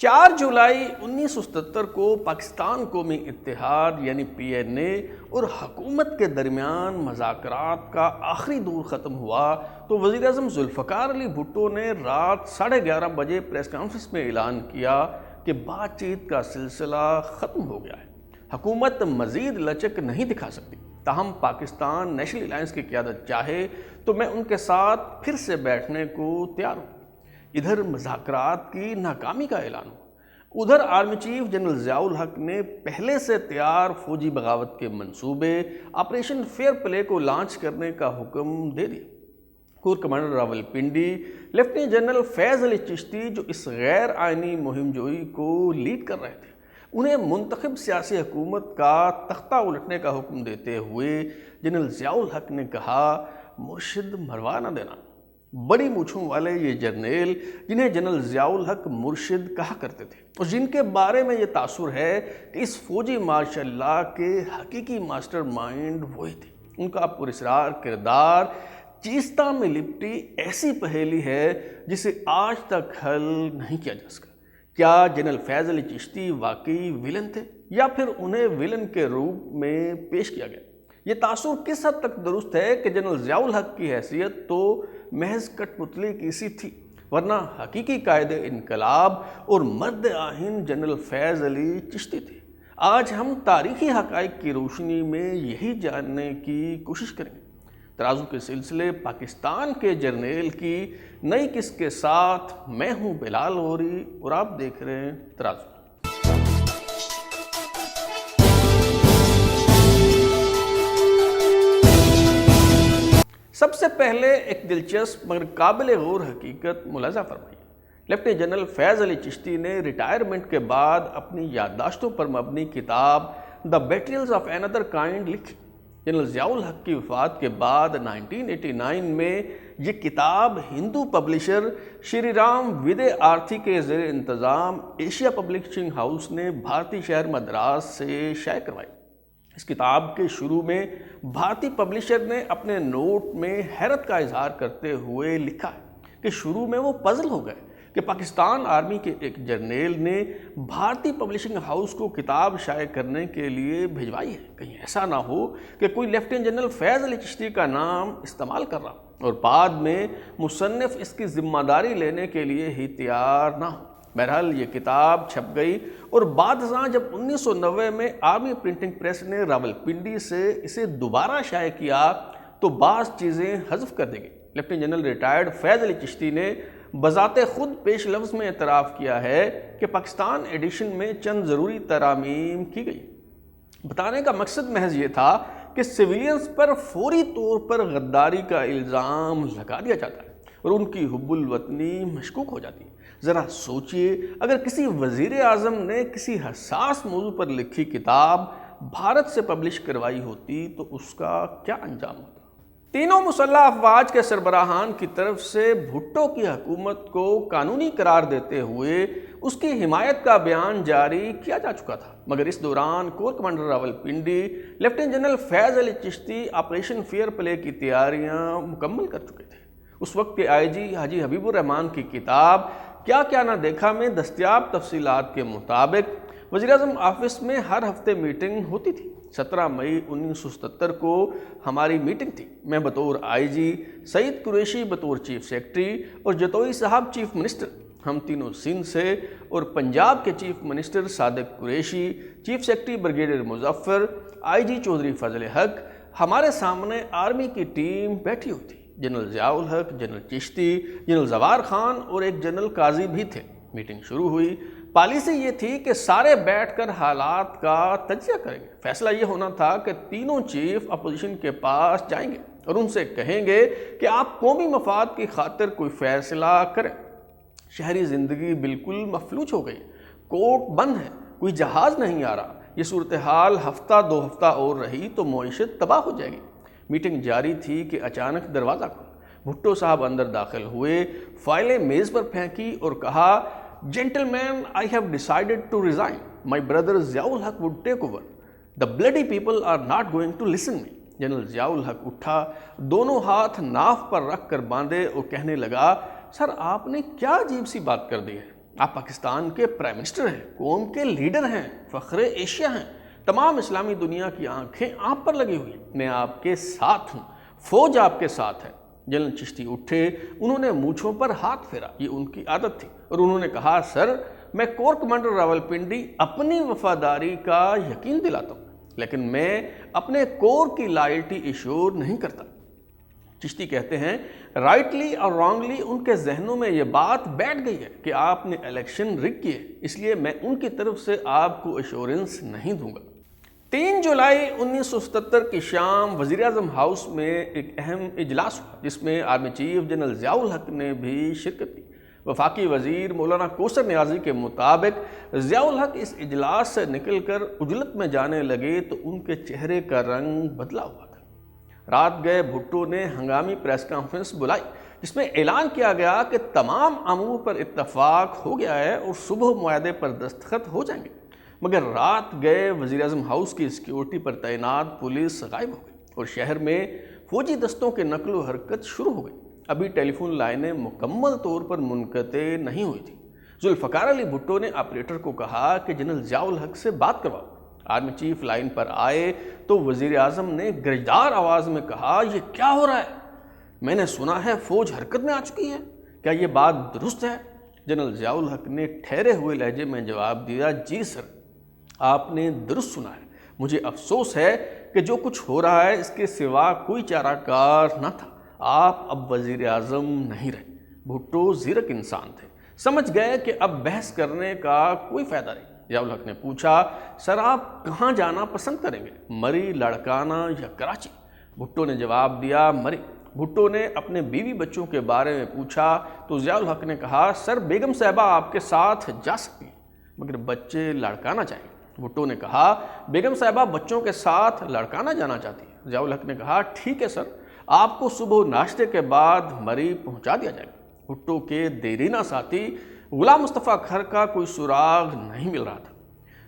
4 جولائی 1977 کو پاکستان قومی اتحاد یعنی PNA اور حکومت کے درمیان مذاکرات کا آخری دور ختم ہوا تو وزیر اعظم ذوالفقار علی بھٹو نے رات 11:30 بجے پریس کانفرنس میں اعلان کیا کہ بات چیت کا سلسلہ ختم ہو گیا ہے، حکومت مزید لچک نہیں دکھا سکتی، تاہم پاکستان نیشنل الائنس کی قیادت چاہے تو میں ان کے ساتھ پھر سے بیٹھنے کو تیار ہوں۔ ادھر مذاکرات کی ناکامی کا اعلان ہوا، ادھر آرمی چیف جنرل ضیاء الحق نے پہلے سے تیار فوجی بغاوت کے منصوبے آپریشن فیئر پلے کو لانچ کرنے کا حکم دے دیا۔ Corps commander Rawalpindi lieutenant general Faiz Ali Chishti جو اس غیر آئینی مہم جوئی کو لیڈ کر رہے تھے، انہیں منتخب سیاسی حکومت کا تختہ الٹنے کا حکم دیتے ہوئے جنرل ضیاء الحق نے کہا، مرشد مروا نہ دینا۔ بڑی مونچھوں والے یہ جرنیل جنہیں جنرل ضیاء الحق مرشد کہا کرتے تھے اور جن کے بارے میں یہ تاثر ہے کہ اس فوجی مارشل لا کے حقیقی ماسٹر مائنڈ وہی تھے، ان کا پراسرار کردار چیستہ میں لپٹی ایسی پہیلی ہے جسے آج تک حل نہیں کیا جا سکا۔ کیا جنرل فیض علی چشتی واقعی ویلن تھے یا پھر انہیں ویلن کے روپ میں پیش کیا گیا؟ یہ تاثر کس حد تک درست ہے کہ جنرل ضیاء الحق کی حیثیت تو محض کٹ پتلی کی سی تھی، ورنہ حقیقی قائد انقلاب اور مرد آہن جنرل فیض علی چشتی تھے۔ آج ہم تاریخی حقائق کی روشنی میں یہی جاننے کی کوشش کریں گے۔ ترازو کے سلسلے پاکستان کے جرنیل کی نئی قسط کے ساتھ میں ہوں بلال غوری اور آپ دیکھ رہے ہیں ترازو۔ سب سے پہلے ایک دلچسپ مگر قابل غور حقیقت ملاحظہ فرمائیے۔ لیفٹیننٹ جنرل فیض علی چشتی نے ریٹائرمنٹ کے بعد اپنی یادداشتوں پر مبنی کتاب دا بیٹریلز آف اینادر کائنڈ لکھی۔ جنرل ضیاء الحق کی وفات کے بعد 1989 میں یہ کتاب ہندو پبلشر شری رام ودے آرتھی کے زیر انتظام ایشیا پبلشنگ ہاؤس نے بھارتی شہر مدراس سے شائع کروائی۔ اس کتاب کے شروع میں بھارتی پبلشر نے اپنے نوٹ میں حیرت کا اظہار کرتے ہوئے لکھا ہے کہ شروع میں وہ پزل ہو گئے کہ پاکستان آرمی کے ایک جرنیل نے بھارتی پبلشنگ ہاؤس کو کتاب شائع کرنے کے لیے بھجوائی ہے، کہیں ایسا نہ ہو کہ کوئی لیفٹیننٹ جنرل فیض علی چشتی کا نام استعمال کر رہا اور بعد میں مصنف اس کی ذمہ داری لینے کے لیے ہی تیار نہ ہو۔ بہرحال یہ کتاب چھپ گئی اور بعد ازاں جب 1990 میں آرمی پرنٹنگ پریس نے راولپنڈی سے اسے دوبارہ شائع کیا تو بعض چیزیں حذف کر دی گئی۔ Lieutenant general retired Faiz Ali Chishti نے بذات خود پیش لفظ میں اعتراف کیا ہے کہ پاکستان ایڈیشن میں چند ضروری ترامیم کی گئی۔ بتانے کا مقصد محض یہ تھا کہ سویلینز پر فوری طور پر غداری کا الزام لگا دیا جاتا ہے اور ان کی حب الوطنی مشکوک ہو جاتی ہے۔ ذرا سوچئے، اگر کسی وزیر اعظم نے کسی حساس موضوع پر لکھی کتاب بھارت سے پبلش کروائی ہوتی تو اس کا کیا انجام ہوتا؟ تینوں مسلح افواج کے سربراہان کی طرف سے بھٹو کی حکومت کو قانونی قرار دیتے ہوئے اس کی حمایت کا بیان جاری کیا جا چکا تھا، مگر اس دوران corps commander Rawalpindi lieutenant general Faiz Ali Chishti operation fair play کی تیاریاں مکمل کر چکے تھے۔ اس وقت کے IG حاجی حبیب الرحمان کی کتاب کیا کیا نہ دیکھا میں دستیاب تفصیلات کے مطابق وزیر اعظم آفس میں ہر ہفتے میٹنگ ہوتی تھی۔ 17 مئی 1977 کو ہماری میٹنگ تھی۔ میں بطور IG، سعید قریشی بطور چیف سیکرٹری اور جتوئی صاحب چیف منسٹر، ہم تینوں سندھ سے، اور پنجاب کے chief minister Sadiq Qureshi, chief secretary brigadier Muzaffar, IG Chaudhry Fazal Haq, ہمارے سامنے آرمی کی ٹیم بیٹھی ہوتی۔ جنرل ضیاء الحق، جنرل چشتی، جنرل زوار خان اور ایک جنرل قاضی بھی تھے۔ میٹنگ شروع ہوئی۔ پالیسی یہ تھی کہ سارے بیٹھ کر حالات کا تجزیہ کریں گے۔ فیصلہ یہ ہونا تھا کہ تینوں چیف اپوزیشن کے پاس جائیں گے اور ان سے کہیں گے کہ آپ قومی مفاد کی خاطر کوئی فیصلہ کریں۔ شہری زندگی بالکل مفلوج ہو گئی، کورٹ بند ہے، کوئی جہاز نہیں آ رہا۔ یہ صورتحال ہفتہ 2 ہفتہ اور رہی تو معیشت تباہ ہو جائے گی۔ میٹنگ جاری تھی کہ اچانک دروازہ کھلا۔ بھٹو صاحب اندر داخل ہوئے، فائلیں میز پر پھینکی اور کہا، "Gentlemen, I have decided to resign. My brother Zia ul Haq would take over. The bloody people are not going to listen me." General Zia الحق اٹھا، دونوں ہاتھ ناف پر رکھ کر باندھے اور کہنے لگا، "سر آپ نے کیا عجیب سی بات کر دی ہے؟ آپ پاکستان کے پرائم منسٹر ہیں، قوم کے لیڈر ہیں، فخر ایشیا ہیں، تمام اسلامی دنیا کی آنکھیں آپ پر لگی ہوئی ہیں، میں آپ کے ساتھ ہوں، فوج آپ کے ساتھ ہے۔ جنرل چشتی اٹھے، انہوں نے مونچھوں پر ہاتھ پھیرا، یہ ان کی عادت تھی، اور انہوں نے کہا سر میں کور کمانڈر راولپنڈی اپنی وفاداری کا یقین دلاتا ہوں، لیکن میں اپنے کور کی لائلٹی ایشور نہیں کرتا۔ چشتی کہتے ہیں رائٹلی اور رانگلی ان کے ذہنوں میں یہ بات بیٹھ گئی ہے کہ آپ نے الیکشن رگ کیے، اس لیے میں ان کی طرف سے آپ کو ایشورنس نہیں دوں گا۔ 3 جولائی 1977 کی شام وزیر اعظم ہاؤس میں ایک اہم اجلاس ہوا جس میں آرمی چیف جنرل ضیاء الحق نے بھی شرکت کی۔ وفاقی وزیر مولانا کوثر نیازی کے مطابق ضیاء الحق اس اجلاس سے نکل کر عجلت میں جانے لگے تو ان کے چہرے کا رنگ بدلا ہوا تھا۔ رات گئے بھٹو نے ہنگامی پریس کانفرنس بلائی جس میں اعلان کیا گیا کہ تمام امور پر اتفاق ہو گیا ہے اور صبح معاہدے پر دستخط ہو جائیں گے، مگر رات گئے وزیر اعظم ہاؤس کی سیکیورٹی پر تعینات پولیس غائب ہو گئی اور شہر میں فوجی دستوں کے نقل و حرکت شروع ہو گئی۔ ابھی ٹیلی فون لائنیں مکمل طور پر منقطع نہیں ہوئی تھیں۔ ذوالفقار علی بھٹو نے آپریٹر کو کہا کہ جنرل ضیاء الحق سے بات کرواؤ۔ آرمی چیف لائن پر آئے تو وزیر اعظم نے گرجدار آواز میں کہا یہ کیا ہو رہا ہے؟ میں نے سنا ہے فوج حرکت میں آ چکی ہے، کیا یہ بات درست ہے؟ جنرل ضیاء الحق نے ٹھہرے ہوئے لہجے میں جواب دیا جی سر، آپ نے درست سنا ہے، مجھے افسوس ہے کہ جو کچھ ہو رہا ہے اس کے سوا کوئی چارہ کار نہ تھا، آپ اب وزیر اعظم نہیں رہے۔ بھٹو زیرک انسان تھے، سمجھ گئے کہ اب بحث کرنے کا کوئی فائدہ نہیں۔ ضیاء الحق نے پوچھا سر آپ کہاں جانا پسند کریں گے، مری، لاڑکانہ یا کراچی؟ بھٹو نے جواب دیا مری۔ بھٹو نے اپنے بیوی بچوں کے بارے میں پوچھا تو ضیاء الحق نے کہا سر بیگم صاحبہ آپ کے ساتھ جا سکتی ہیں مگر بچے لاڑکانہ چاہیں گے۔ بھٹو نے کہا بیگم صاحبہ بچوں کے ساتھ لاڑکانہ جانا چاہتی ہیں۔ ضیاء الحق نے کہا ٹھیک ہے سر، آپ کو صبح ناشتے کے بعد مری پہنچا دیا جائے گا۔ بھٹو کے دیرینہ ساتھی غلام مصطفیٰ کھر کا کوئی سراغ نہیں مل رہا تھا۔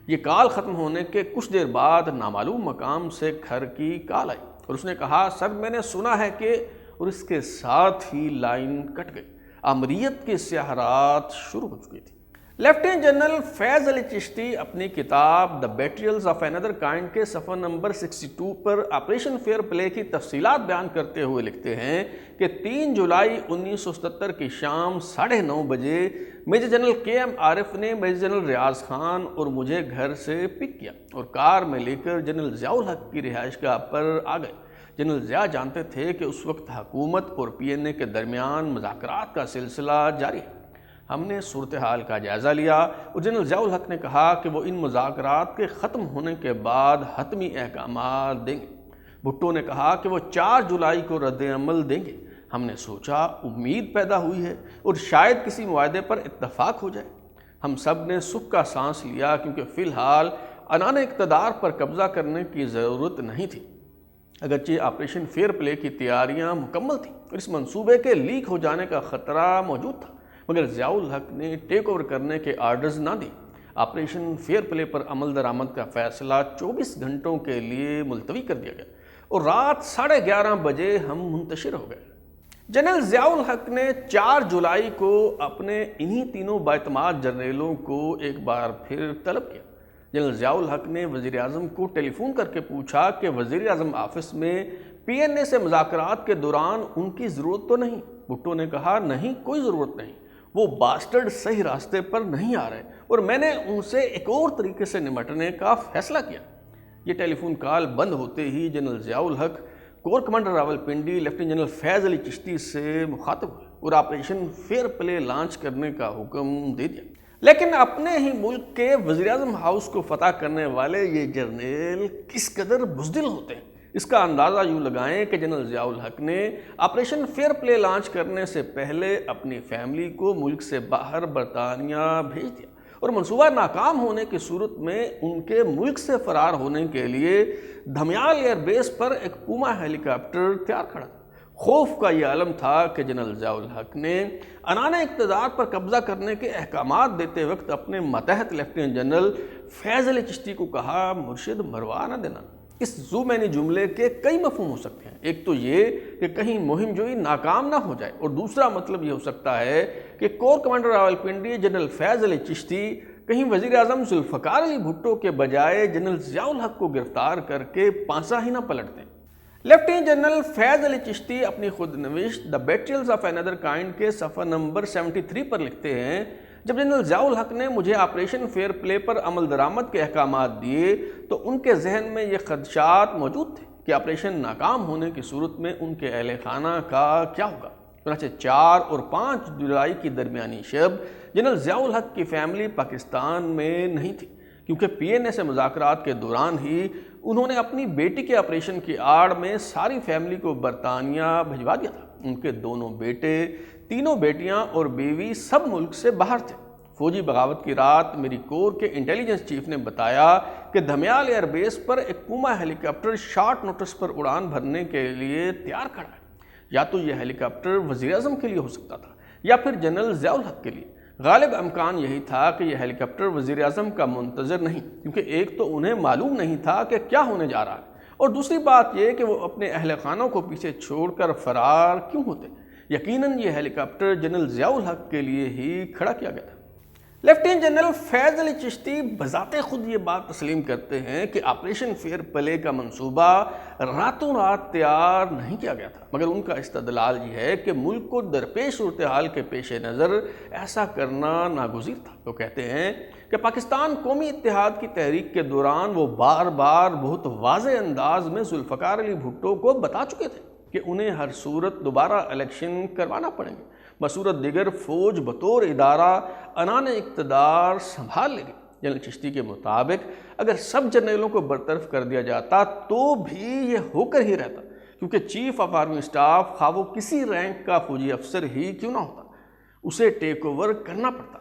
یہ کال ختم ہونے کے کچھ دیر بعد نامعلوم مقام سے کھر کی کال آئی اور اس نے کہا سر میں نے سنا ہے کہ، اور اس کے ساتھ ہی لائن کٹ گئی۔ آمریت کی سیاہ رات شروع ہو چکی تھی۔ لیفٹیننٹ جنرل فیض علی چشتی اپنی کتاب دا بیٹریلز آف انادر کائنڈ کے صفحہ نمبر 62 پر آپریشن فیئر پلے کی تفصیلات بیان کرتے ہوئے لکھتے ہیں کہ 3 جولائی 1977 کی شام 9:30 بجے میجر جنرل کے ایم عارف نے میجر جنرل ریاض خان اور مجھے گھر سے پک کیا اور کار میں لے کر جنرل ضیاء الحق کی رہائش گاہ پر آ گئے۔ جنرل ضیاء جانتے تھے کہ اس وقت حکومت اور پی این اے کے درمیان مذاکرات کا سلسلہ جاری ہے۔ ہم نے صورتحال کا جائزہ لیا اور جنرل ضیاء الحق نے کہا کہ وہ ان مذاکرات کے ختم ہونے کے بعد حتمی احکامات دیں گے۔ بھٹو نے کہا کہ وہ 4 جولائی کو رد عمل دیں گے۔ ہم نے سوچا امید پیدا ہوئی ہے اور شاید کسی معاہدے پر اتفاق ہو جائے۔ ہم سب نے سکھ کا سانس لیا کیونکہ فی الحال عنان اقتدار پر قبضہ کرنے کی ضرورت نہیں تھی۔ اگرچہ آپریشن فیئر پلے کی تیاریاں مکمل تھیں اور اس منصوبے کے لیک ہو جانے کا خطرہ موجود تھا، مگر ضیاء الحق نے ٹیک اوور کرنے کے آرڈرز نہ دی۔ آپریشن فیئر پلے پر عمل درآمد کا فیصلہ 24 گھنٹوں کے لیے ملتوی کر دیا گیا اور رات 11:30 بجے ہم منتشر ہو گئے۔ جنرل ضیاء الحق نے 4 جولائی کو اپنے انہی تینوں بااعتماد جرنیلوں کو ایک بار پھر طلب کیا۔ جنرل ضیاء الحق نے وزیر اعظم کو ٹیلی فون کر کے پوچھا کہ وزیر اعظم آفس میں پی این اے سے مذاکرات کے دوران ان کی ضرورت تو نہیں؟ بھٹو نے کہا نہیں، کوئی ضرورت نہیں، وہ باسٹرڈ صحیح راستے پر نہیں آ رہے اور میں نے ان سے ایک اور طریقے سے نمٹنے کا فیصلہ کیا۔ یہ ٹیلی فون کال بند ہوتے ہی general Zia ul Haq corps commander Rawalpindi lieutenant general Faiz Ali Chishti سے مخاطب ہوئے اور آپریشن فیئر پلے لانچ کرنے کا حکم دے دیا۔ لیکن اپنے ہی ملک کے وزیر اعظم ہاؤس کو فتح کرنے والے یہ جرنیل کس قدر بزدل ہوتے ہیں، اس کا اندازہ یوں لگائیں کہ جنرل ضیاء الحق نے آپریشن فیئر پلے لانچ کرنے سے پہلے اپنی فیملی کو ملک سے باہر برطانیہ بھیج دیا اور منصوبہ ناکام ہونے کی صورت میں ان کے ملک سے فرار ہونے کے لیے دھمیال ایئر بیس پر ایک پوما ہیلی کاپٹر تیار کھڑا تھا۔ خوف کا یہ عالم تھا کہ جنرل ضیاء الحق نے عنان اقتدار پر قبضہ کرنے کے احکامات دیتے وقت اپنے ماتحت لیفٹیننٹ جنرل فیض علی چشتی کو کہا مرشد مروا نہ دینا، اس زومینی جملے کے کئی مفہوم ہو سکتے ہیں۔ ایک تو یہ کہ کہیں مہم جوئی ناکام نہ ہو جائے، اور دوسرا مطلب یہ ہو سکتا ہے کہ corps commander Rawalpindi general Faiz Ali Chishti کہیں وزیر اعظم ذوالفقار علی بھٹو کے بجائے جنرل ضیاء الحق کو گرفتار کر کے پانسا ہی نہ پلٹ دیں۔ لیفٹیننٹ جنرل فیض علی چشتی اپنی خود نوشت دا بیٹریلز آف انادر کائنڈ کے صفحہ نمبر 73 پر لکھتے ہیں، جب جنرل ضیاء الحق نے مجھے آپریشن فیئر پلے پر عمل درآمد کے احکامات دیے تو ان کے ذہن میں یہ خدشات موجود تھے کہ آپریشن ناکام ہونے کی صورت میں ان کے اہل خانہ کا کیا ہوگا۔ چنانچہ 4 اور 5 جولائی کی درمیانی شب جنرل ضیاء الحق کی فیملی پاکستان میں نہیں تھی، کیونکہ پی این اے سے مذاکرات کے دوران ہی انہوں نے اپنی بیٹی کے آپریشن کی آڑ میں ساری فیملی کو برطانیہ بھجوا دیا تھا۔ ان کے دونوں بیٹے، تینوں بیٹیاں اور بیوی سب ملک سے باہر تھے۔ فوجی بغاوت کی رات میری کور کے انٹیلیجنس چیف نے بتایا کہ دھمیال ایئر بیس پر ایک پوما ہیلی کاپٹر شارٹ نوٹس پر اڑان بھرنے کے لیے تیار کھڑا ہے۔ یا تو یہ ہیلی کاپٹر وزیر اعظم کے لیے ہو سکتا تھا یا پھر جنرل ضیاء الحق کے لیے۔ غالب امکان یہی تھا کہ یہ ہیلی کاپٹر وزیر اعظم کا منتظر نہیں، کیونکہ ایک تو انہیں معلوم نہیں تھا کہ کیا ہونے جا رہا ہے، اور دوسری بات یہ کہ وہ اپنے اہل خانوں کو پیچھے چھوڑ کر فرار کیوں ہوتے۔ یقیناً یہ ہیلی کاپٹر جنرل ضیاء الحق کے لیے ہی کھڑا کیا گیا تھا۔ لیفٹیننٹ جنرل فیض علی چشتی بذات خود یہ بات تسلیم کرتے ہیں کہ آپریشن فیئر پلے کا منصوبہ راتوں رات تیار نہیں کیا گیا تھا، مگر ان کا استدلال یہ ہے کہ ملک کو درپیش صورتحال کے پیش نظر ایسا کرنا ناگزیر تھا۔ وہ کہتے ہیں کہ پاکستان قومی اتحاد کی تحریک کے دوران وہ بار بار بہت واضح انداز میں ذوالفقار علی بھٹو کو بتا چکے تھے کہ انہیں ہر صورت دوبارہ الیکشن کروانا پڑیں گے، بصورت دیگر فوج بطور ادارہ عنان اقتدار سنبھال لے گی۔ جنرل چشتی کے مطابق اگر سب جنرلوں کو برطرف کر دیا جاتا تو بھی یہ ہو کر ہی رہتا، کیونکہ چیف آف آرمی اسٹاف خواہ وہ کسی رینک کا فوجی افسر ہی کیوں نہ ہوتا، اسے ٹیک اوور کرنا پڑتا۔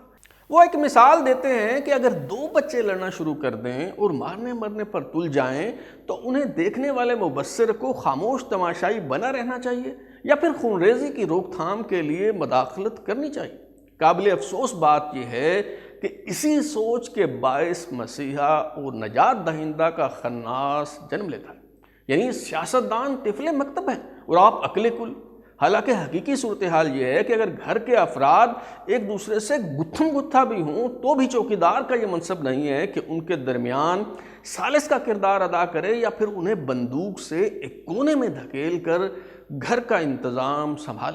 وہ ایک مثال دیتے ہیں کہ اگر 2 بچے لڑنا شروع کر دیں اور مارنے مرنے پر تل جائیں تو انہیں دیکھنے والے مبصر کو خاموش تماشائی بنا رہنا چاہیے یا پھر خونریزی کی روک تھام کے لیے مداخلت کرنی چاہیے۔ قابل افسوس بات یہ ہے کہ اسی سوچ کے باعث مسیحا اور نجات دہندہ کا خناس جنم لیتا ہے، یعنی سیاستدان طفل مکتب ہیں اور آپ عقل کل۔ حالانکہ حقیقی صورتحال یہ ہے کہ اگر گھر کے افراد ایک دوسرے سے گتھم گتھا بھی ہوں تو بھی چوکیدار کا یہ منصب نہیں ہے کہ ان کے درمیان ثالث کا کردار ادا کرے یا پھر انہیں بندوق سے ایک کونے میں دھکیل کر گھر کا انتظام سنبھال۔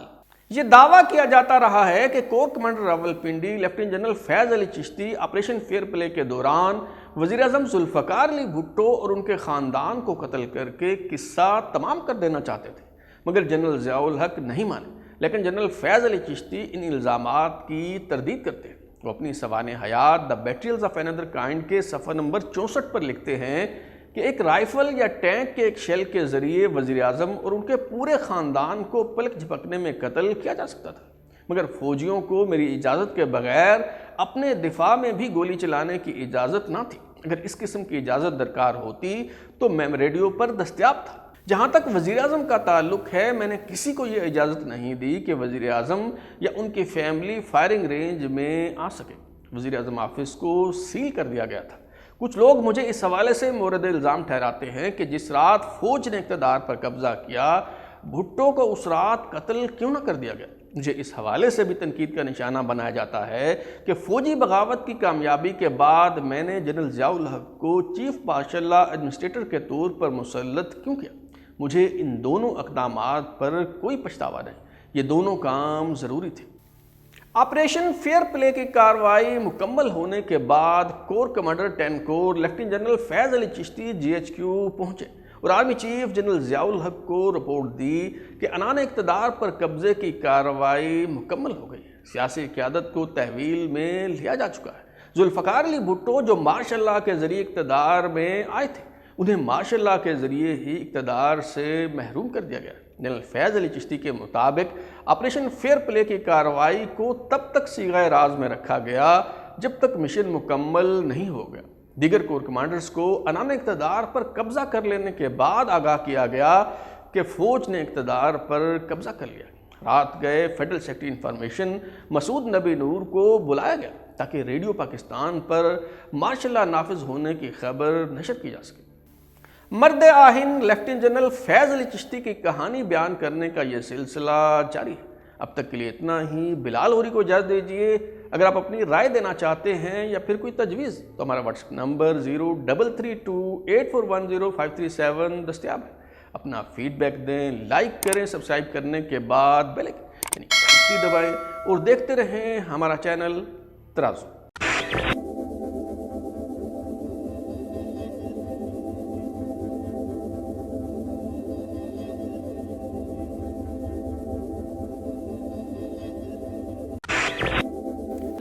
یہ دعویٰ کیا جاتا رہا ہے کہ corps commander Rawalpindi lieutenant general Faiz Ali Chishti operation fair play کے دوران وزیر اعظم ذوالفقار علی بھٹو اور ان کے خاندان کو قتل کر کے قصہ تمام کر دینا چاہتے تھے، مگر جنرل ضیاء الحق نہیں مانے۔ لیکن جنرل فیض علی چشتی ان الزامات کی تردید کرتے ہیں۔ وہ اپنی سوانح حیات دا بیٹریلز آف انادر کائنڈ کے صفحہ نمبر 64 پر لکھتے ہیں کہ ایک رائفل یا ٹینک کے ایک شیل کے ذریعے وزیر اعظم اور ان کے پورے خاندان کو پلک جھپکنے میں قتل کیا جا سکتا تھا، مگر فوجیوں کو میری اجازت کے بغیر اپنے دفاع میں بھی گولی چلانے کی اجازت نہ تھی۔ اگر اس قسم کی اجازت درکار ہوتی تو میں ریڈیو پر دستیاب تھا۔ جہاں تک وزیر اعظم کا تعلق ہے، میں نے کسی کو یہ اجازت نہیں دی کہ وزیر اعظم یا ان کی فیملی فائرنگ رینج میں آ سکے۔ وزیر اعظم آفس کو سیل کر دیا گیا تھا۔ کچھ لوگ مجھے اس حوالے سے مورد الزام ٹھہراتے ہیں کہ جس رات فوج نے اقتدار پر قبضہ کیا، بھٹو کو اس رات قتل کیوں نہ کر دیا گیا۔ مجھے اس حوالے سے بھی تنقید کا نشانہ بنایا جاتا ہے کہ فوجی بغاوت کی کامیابی کے بعد میں نے جنرل ضیاء الحق کو چیف مارشل لا ایڈمنسٹریٹر کے طور پر مسلط کیوں کیا۔ مجھے ان دونوں اقدامات پر کوئی پچھتاوا نہیں، یہ دونوں کام ضروری تھے۔ آپریشن فیئر پلے کی کارروائی مکمل ہونے کے بعد کور کمانڈر 10 کور lieutenant general Faiz Ali Chishti GHQ پہنچے اور آرمی چیف جنرل ضیاء الحق کو رپورٹ دی کہ عنان اقتدار پر قبضے کی کارروائی مکمل ہو گئی ہے، سیاسی قیادت کو تحویل میں لیا جا چکا ہے۔ ذوالفقار علی بھٹو جو مارشل لا کے ذریعے اقتدار میں آئے تھے، انہیں مارشل لا کے ذریعے ہی اقتدار سے محروم کر دیا گیا۔ جنرل فیض علی چشتی کے مطابق آپریشن فیئر پلے کی کارروائی کو تب تک صیغہ راز میں رکھا گیا جب تک مشن مکمل نہیں ہو گیا۔ دیگر کور کمانڈرز کو عنان اقتدار پر قبضہ کر لینے کے بعد آگاہ کیا گیا کہ فوج نے اقتدار پر قبضہ کر لیا۔ رات گئے فیڈرل سیکرٹری انفارمیشن مسعود نبی نور کو بلایا گیا تاکہ ریڈیو پاکستان پر مارشل لا نافذ ہونے کی خبر نشر کی جا سکے۔ مرد آہن لیفٹیننٹ جنرل فیض علی چشتی کی کہانی بیان کرنے کا یہ سلسلہ جاری ہے۔ اب تک کے لیے اتنا ہی۔ بلال ہوری کو اجازت دیجیے۔ اگر آپ اپنی رائے دینا چاہتے ہیں یا پھر کوئی تجویز تو ہمارا واٹس ایپ نمبر 0332841057 دستیاب ہے۔ اپنا فیڈ بیک دیں، لائک کریں، سبسکرائب کرنے کے بعد بیل آئکن یعنی گھنٹی دبائیں اور دیکھتے رہیں ہمارا چینل ترازو۔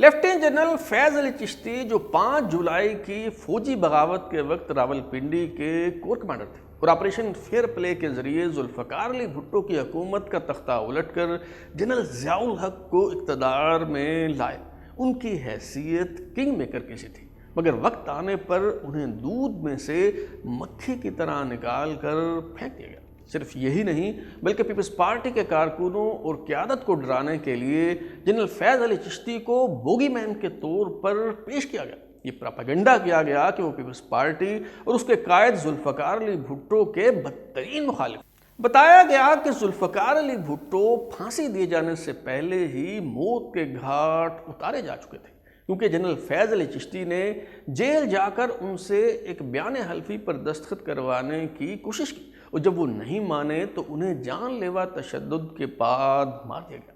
لیفٹیننٹ جنرل فیض علی چشتی جو 5 جولائی کی فوجی بغاوت کے وقت راولپنڈی کے کور کمانڈر تھے اور آپریشن فیئر پلے کے ذریعے ذوالفقار علی بھٹو کی حکومت کا تختہ الٹ کر جنرل ضیاء الحق کو اقتدار میں لائے، ان کی حیثیت کنگ میکر کی سی تھی، مگر وقت آنے پر انہیں دودھ میں سے مکھی کی طرح نکال کر پھینک دیا گیا۔ صرف یہی نہیں بلکہ پیپلز پارٹی کے کارکنوں اور قیادت کو ڈرانے کے لیے جنرل فیض علی چشتی کو بوگی مین کے طور پر پیش کیا گیا۔ یہ پراپیگنڈا کیا گیا کہ وہ پیپلز پارٹی اور اس کے قائد ذوالفقار علی بھٹو کے بدترین مخالف۔ بتایا گیا کہ ذوالفقار علی بھٹو پھانسی دیے جانے سے پہلے ہی موت کے گھاٹ اتارے جا چکے تھے، کیونکہ جنرل فیض علی چشتی نے جیل جا کر ان سے ایک بیان حلفی پر دستخط کروانے کی کوشش کی، اور جب وہ نہیں مانے تو انہیں جان لیوا تشدد کے بعد مار دیا گیا۔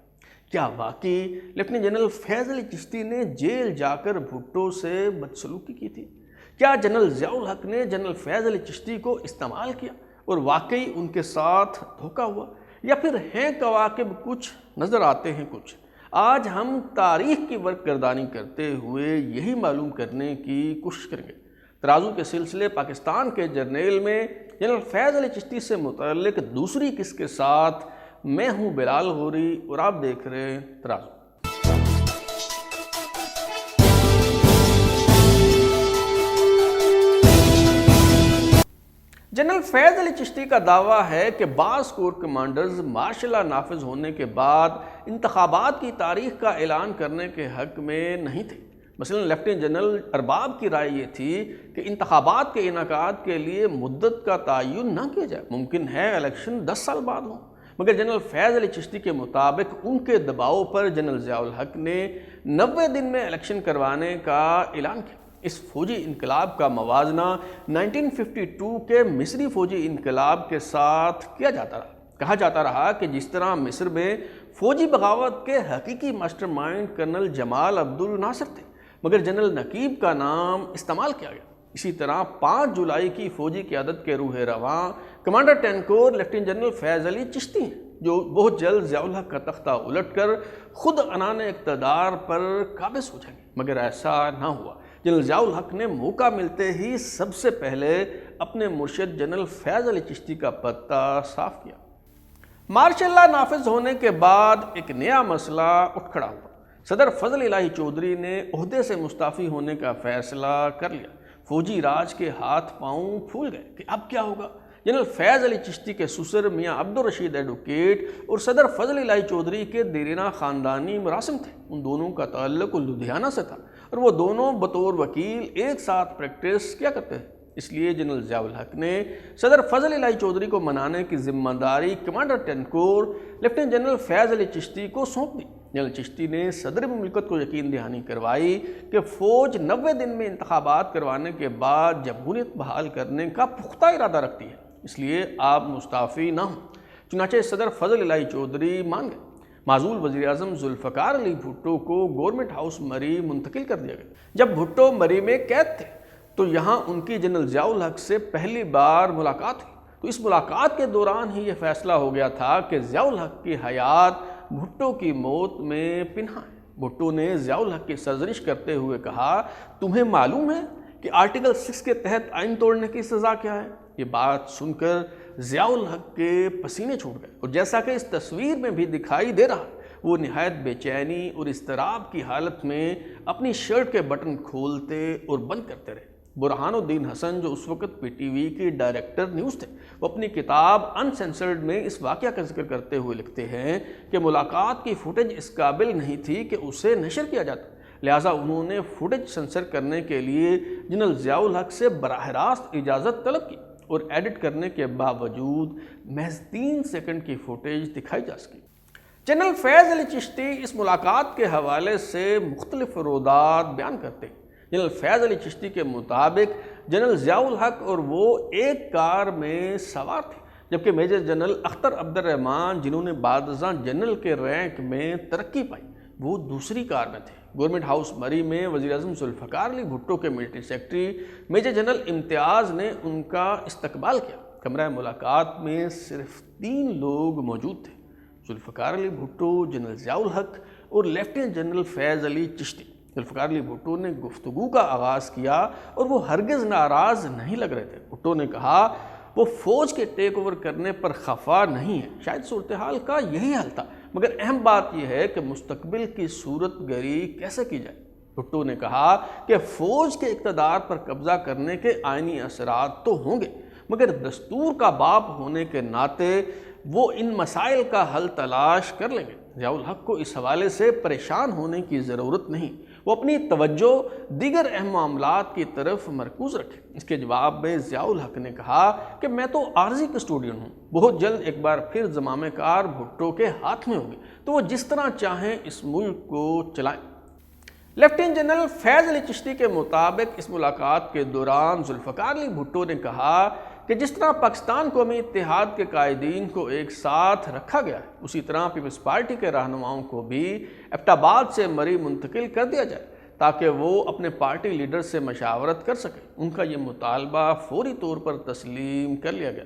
کیا واقعی لیفٹیننٹ جنرل فیض علی چشتی نے جیل جا کر بھٹو سے بدسلوکی کی تھی؟ کیا جنرل ضیاء الحق نے جنرل فیض علی چشتی کو استعمال کیا اور واقعی ان کے ساتھ دھوکہ ہوا، یا پھر ہیں کواکب کچھ نظر آتے ہیں کچھ؟ آج ہم تاریخ کی ورق گردانی کرتے ہوئے یہی معلوم کرنے کی کوشش کریں گے۔ ترازو کے سلسلے پاکستان کے جرنیل میں جنرل فیض علی چشتی سے متعلق دوسری قسط کے ساتھ میں ہوں بلال ہوری اور آپ دیکھ رہے ہیں ترازو۔ جنرل فیض علی چشتی کا دعویٰ ہے کہ بعض کور کمانڈرز مارشل لا نافذ ہونے کے بعد انتخابات کی تاریخ کا اعلان کرنے کے حق میں نہیں تھے۔ مثلا لیفٹیننٹ جنرل ارباب کی رائے یہ تھی کہ انتخابات کے انعقاد کے لیے مدت کا تعین نہ کیا جائے، ممکن ہے الیکشن 10 سال بعد ہوں، مگر جنرل فیض علی چشتی کے مطابق ان کے دباؤ پر جنرل ضیاء الحق نے 90 دن میں الیکشن کروانے کا اعلان کیا۔ اس فوجی انقلاب کا موازنہ 1952 کے مصری فوجی انقلاب کے ساتھ کیا جاتا رہا۔ کہا جاتا رہا کہ جس طرح مصر میں فوجی بغاوت کے حقیقی ماسٹر مائنڈ کرنل جمال عبد الناصر تھے، مگر جنرل نقیب کا نام استعمال کیا گیا، اسی طرح 5 جولائی کی فوجی قیادت کے روح رواں کمانڈر 10 کور لیفٹیننٹ جنرل فیض علی چشتی ہیں، جو بہت جلد ضیاء الحق کا تختہ الٹ کر خود عنان اقتدار پر قابض ہو جائیں گے، مگر ایسا نہ ہوا۔ جنرل ضیاء الحق نے موقع ملتے ہی سب سے پہلے اپنے مرشد جنرل فیض علی چشتی کا پتہ صاف کیا۔ مارشل لا نافذ ہونے کے بعد ایک نیا مسئلہ اٹھ کھڑا ہوا۔ صدر فضل الہی چودھری نے عہدے سے مستعفی ہونے کا فیصلہ کر لیا۔ فوجی راج کے ہاتھ پاؤں پھول گئے کہ اب کیا ہوگا۔ جنرل فیض علی چشتی کے سسر میاں عبدالرشید ایڈوکیٹ اور صدر فضل الہی چودھری کے دیرینہ خاندانی مراسم تھے، ان دونوں کا تعلق لدھیانہ سے تھا اور وہ دونوں بطور وکیل ایک ساتھ پریکٹس کیا کرتے تھے۔ اس لیے جنرل ضیاء الحق نے صدر فضل الہی چودھری کو منانے کی ذمہ داری کمانڈر 10 کور لیفٹیننٹ جنرل فیض علی چشتی کو سونپ دی۔ جنرل چشتی نے صدر مملکت کو یقین دہانی کروائی کہ فوج 90 دن میں انتخابات کروانے کے بعد جمہوریت بحال کرنے کا پختہ ارادہ رکھتی ہے، اس لیے آپ مستعفی نہ ہوں۔ چنانچہ صدر فضل الہی چودھری مان گئے۔ معزول وزیر اعظم ذوالفقار علی بھٹو کو گورنمنٹ ہاؤس مری منتقل کر دیا گیا۔ جب بھٹو مری میں قید تھے تو یہاں ان کی جنرل ضیاء الحق سے پہلی بار ملاقات ہوئی، تو اس ملاقات کے دوران ہی یہ فیصلہ ہو گیا تھا کہ ضیاء الحق کی حیات بھٹو کی موت میں پنہاں ہے۔ بھٹو نے ضیاء الحق کی سرزنش کرتے ہوئے کہا، تمہیں معلوم ہے کہ آرٹیکل 6 کے تحت آئین توڑنے کی سزا کیا ہے؟ یہ بات سن کر ضیاء الحق کے پسینے چھوٹ گئے، اور جیسا کہ اس تصویر میں بھی دکھائی دے رہا، وہ نہایت بے چینی اور اضطراب کی حالت میں اپنی شرٹ کے بٹن کھولتے اور بند کرتے رہے۔ برہان الدین حسن جو اس وقت پی ٹی وی کے ڈائریکٹر نیوز تھے، وہ اپنی کتاب انسینسرڈ میں اس واقعہ کا ذکر کرتے ہوئے لکھتے ہیں کہ ملاقات کی فوٹیج اس قابل نہیں تھی کہ اسے نشر کیا جاتا، لہٰذا انہوں نے فوٹیج سنسر کرنے کے لیے جنرل ضیاء الحق سے براہ راست اجازت طلب کی۔ اور ایڈٹ کرنے کے باوجود محض 3 سیکنڈ کی فوٹیج دکھائی جا سکی۔ جنرل فیض علی چشتی اس ملاقات کے حوالے سے مختلف فرودات بیان کرتے ہیں۔ جنرل فیض علی چشتی کے مطابق جنرل ضیاء الحق اور وہ ایک کار میں سوار تھے، جبکہ میجر جنرل اختر عبد الرحمان جنہوں نے بعد ازاں جنرل کے رینک میں ترقی پائی وہ دوسری کار میں تھے۔ گورنمنٹ ہاؤس مری میں وزیر اعظم ذوالفقار علی بھٹو کے ملٹری سیکرٹری میجر جنرل امتیاز نے ان کا استقبال کیا۔ کمرہ ملاقات میں صرف 3 لوگ موجود تھے، ذوالفقار علی بھٹو، جنرل ضیاء الحق اور لیفٹیننٹ جنرل فیض علی چشتی۔ ذوالفقار علی بھٹو نے گفتگو کا آغاز کیا اور وہ ہرگز ناراض نہیں لگ رہے تھے۔ بھٹو نے کہا وہ فوج کے ٹیک اوور کرنے پر خفا نہیں ہے، شاید صورتحال کا یہی حل تھا، مگر اہم بات یہ ہے کہ مستقبل کی صورت گری کیسے کی جائے۔ بھٹو نے کہا کہ فوج کے اقتدار پر قبضہ کرنے کے آئینی اثرات تو ہوں گے، مگر دستور کا باپ ہونے کے ناطے وہ ان مسائل کا حل تلاش کر لیں گے۔ ضیاء الحق کو اس حوالے سے پریشان ہونے کی ضرورت نہیں، وہ اپنی توجہ دیگر اہم معاملات کی طرف مرکوز رکھے۔ اس کے جواب میں ضیاء الحق نے کہا کہ میں تو عارضی کسٹوڈین ہوں، بہت جلد ایک بار پھر زمام کار بھٹو کے ہاتھ میں ہوگی، تو وہ جس طرح چاہیں اس ملک کو چلائیں۔ لیفٹیننٹ جنرل فیض علی چشتی کے مطابق اس ملاقات کے دوران ذوالفقار علی بھٹو نے کہا کہ جس طرح پاکستان قومی اتحاد کے قائدین کو ایک ساتھ رکھا گیا ہے، اسی طرح پیپلز پارٹی کے رہنماؤں کو بھی ایبٹ آباد سے مری منتقل کر دیا جائے تاکہ وہ اپنے پارٹی لیڈر سے مشاورت کر سکیں۔ ان کا یہ مطالبہ فوری طور پر تسلیم کر لیا گیا۔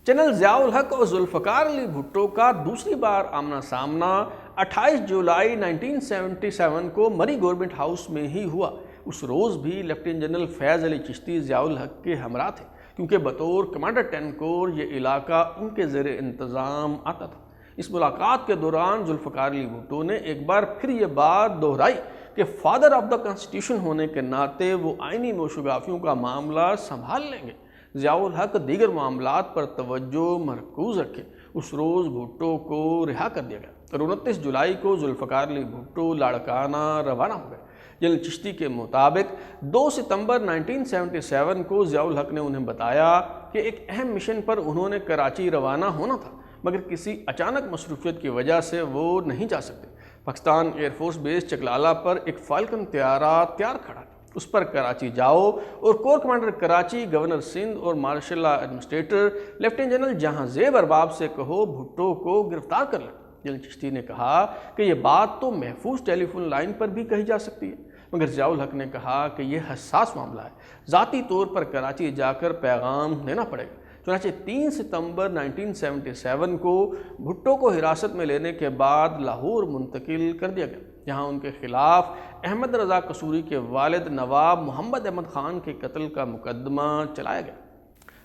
جنرل ضیاء الحق اور ذوالفقار علی بھٹو کا دوسری بار آمنا سامنا 28 جولائی 1977 کو مری گورنمنٹ ہاؤس میں ہی ہوا۔ اس روز بھی لیفٹیننٹ جنرل فیض علی چشتی ضیاء الحق کے ہمراہ تھے، کیونکہ بطور کمانڈر 10 کور یہ علاقہ ان کے زیر انتظام آتا تھا۔ اس ملاقات کے دوران ذوالفقار علی بھٹو نے ایک بار پھر یہ بات دہرائی کہ فادر آف دا کانسٹیٹیوشن ہونے کے ناطے وہ آئینی موشگافیوں کا معاملہ سنبھال لیں گے۔ ضیاء الحق دیگر معاملات پر توجہ مرکوز رکھے۔ اس روز بھٹو کو رہا کر دیا گیا اور 29 جولائی کو ذوالفقار علی بھٹو لاڑکانہ روانہ ہو گئے۔ جنرل چشتی کے مطابق 2 ستمبر 1977 کو ضیاء الحق نے انہیں بتایا کہ ایک اہم مشن پر انہوں نے کراچی روانہ ہونا تھا، مگر کسی اچانک مصروفیت کی وجہ سے وہ نہیں جا سکتے۔ Pakistan air force base Chaklala پر ایک فالکن طیارہ تیار کھڑا، اس پر کراچی جاؤ اور corps commander Karachi, governor Sindh اور martial law administrator lieutenant general Jahan Zeb ارباب سے کہو بھٹو کو گرفتار کر لیں۔ جنرل چشتی نے کہا کہ یہ بات تو محفوظ ٹیلی فون لائن پر بھی کہی جا سکتی ہے، مگر ضیاء الحق نے کہا کہ یہ حساس معاملہ ہے، ذاتی طور پر کراچی جا کر پیغام دینا پڑے گا۔ چنانچہ 3 ستمبر 1977 کو بھٹو کو حراست میں لینے کے بعد لاہور منتقل کر دیا گیا، جہاں ان کے خلاف احمد رضا قصوری کے والد نواب محمد احمد خان کے قتل کا مقدمہ چلایا گیا۔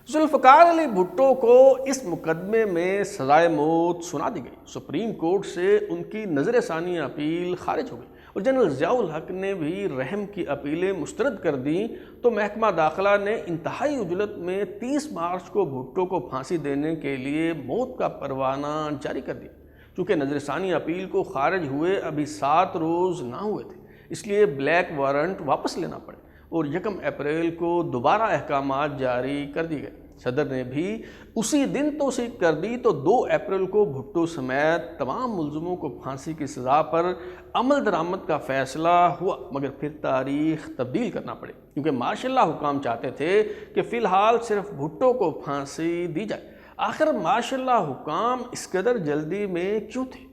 ذوالفقار علی بھٹو کو اس مقدمے میں سزائے موت سنا دی گئی۔ سپریم کورٹ سے ان کی نظر ثانی اپیل خارج ہو گئی اور جنرل ضیاء الحق نے بھی رحم کی اپیلیں مسترد کر دیں تو محکمہ داخلہ نے انتہائی عجلت میں 30 مارچ کو بھٹو کو پھانسی دینے کے لیے موت کا پروانہ جاری کر دیا۔ چونکہ نظر ثانی اپیل کو خارج ہوئے ابھی 7 روز نہ ہوئے تھے، اس لیے بلیک وارنٹ واپس لینا پڑے اور 1 اپریل کو دوبارہ احکامات جاری کر دی گئے۔ صدر نے بھی اسی دن توثیق کر دی تو 2 اپریل کو بھٹو سمیت تمام ملزموں کو پھانسی کی سزا پر عمل درآمد کا فیصلہ ہوا، مگر پھر تاریخ تبدیل کرنا پڑے کیونکہ مارشل لا حکام چاہتے تھے کہ فی الحال صرف بھٹو کو پھانسی دی جائے۔ آخر مارشل لا حکام اس قدر جلدی میں کیوں تھے؟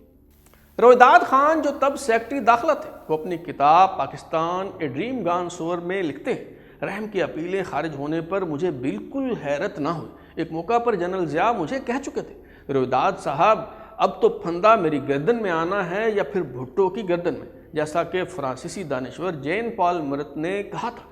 رویداد خان جو تب سیکرٹری داخلہ تھے، وہ اپنی کتاب پاکستان اے ڈریم گان سور میں لکھتے ہیں، رحم کی اپیلیں خارج ہونے پر مجھے بالکل حیرت نہ ہوئی۔ ایک موقع پر جنرل ضیاء مجھے کہہ چکے تھے، رویداد صاحب اب تو پھندا میری گردن میں آنا ہے یا پھر بھٹو کی گردن میں، جیسا کہ فرانسیسی دانشور جین پال مرت نے کہا تھا۔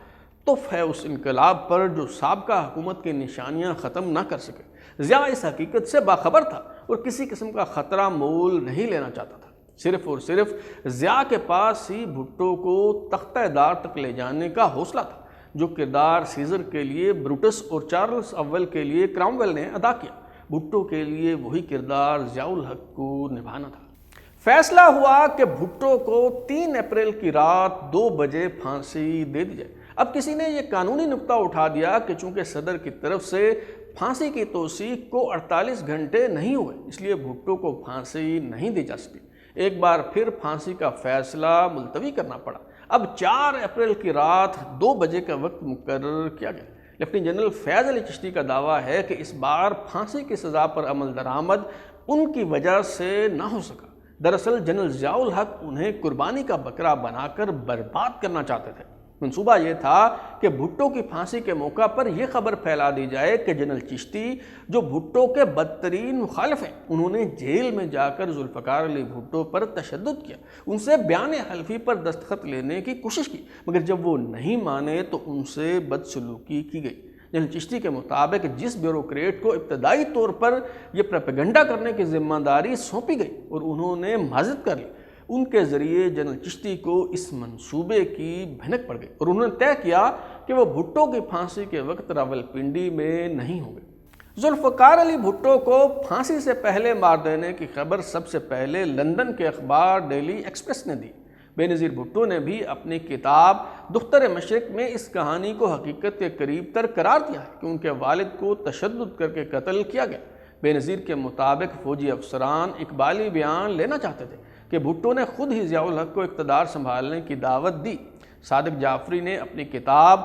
تف ہے اس انقلاب پر جو سابقہ حکومت کی نشانیاں ختم نہ کر سکے۔ ضیاء اس حقیقت سے باخبر تھا اور کسی قسم کا خطرہ مول نہیں لینا چاہتا تھا۔ صرف اور صرف ضیاء کے پاس ہی بھٹو کو تختہ دار تک لے جانے کا حوصلہ تھا، جو کردار سیزر کے لیے بروٹس اور چارلس اول کے لیے کرامویل نے ادا کیا، بھٹو کے لیے وہی کردار ضیاء الحق کو نبھانا تھا۔ فیصلہ ہوا کہ بھٹو کو 3 اپریل کی رات 2 بجے پھانسی دے دی جائے۔ اب کسی نے یہ قانونی نکتہ اٹھا دیا کہ چونکہ صدر کی طرف سے پھانسی کی توثیق کو 48 گھنٹے نہیں ہوئے، اس لیے بھٹو کو پھانسی نہیں دی جا سکی۔ ایک بار پھر پھانسی کا فیصلہ ملتوی کرنا پڑا۔ اب 4 اپریل کی رات 2 بجے کا وقت مقرر کیا گیا۔ لیفٹیننٹ جنرل فیض علی چشتی کا دعویٰ ہے کہ اس بار پھانسی کی سزا پر عمل درآمد ان کی وجہ سے نہ ہو سکا۔ دراصل جنرل ضیاء الحق انہیں قربانی کا بکرا بنا کر برباد کرنا چاہتے تھے۔ منصوبہ یہ تھا کہ بھٹو کی پھانسی کے موقع پر یہ خبر پھیلا دی جائے کہ جنرل چشتی جو بھٹو کے بدترین مخالف ہیں، انہوں نے جیل میں جا کر ذوالفقار علی بھٹو پر تشدد کیا، ان سے بیان حلفی پر دستخط لینے کی کوشش کی، مگر جب وہ نہیں مانے تو ان سے بدسلوکی کی گئی۔ جنرل چشتی کے مطابق جس بیوروکریٹ کو ابتدائی طور پر یہ پروپیگنڈا کرنے کی ذمہ داری سونپی گئی اور انہوں نے معذرت کر لی، ان کے ذریعے جنرل چشتی کو اس منصوبے کی بھنک پڑ گئی اور انہوں نے طے کیا کہ وہ بھٹو کی پھانسی کے وقت راولپنڈی میں نہیں ہوں گے۔ ذوالفقار علی بھٹو کو پھانسی سے پہلے مار دینے کی خبر سب سے پہلے لندن کے اخبار ڈیلی ایکسپریس نے دی۔ بے نظیر بھٹو نے بھی اپنی کتاب دختر مشرق میں اس کہانی کو حقیقت کے قریب تر قرار دیا ہے کہ ان کے والد کو تشدد کر کے قتل کیا گیا۔ بے نظیر کے مطابق فوجی افسران اقبالی بیان لینا چاہتے تھے کہ بھٹو نے خود ہی ضیاء الحق کو اقتدار سنبھالنے کی دعوت دی۔ صادق جعفری نے اپنی کتاب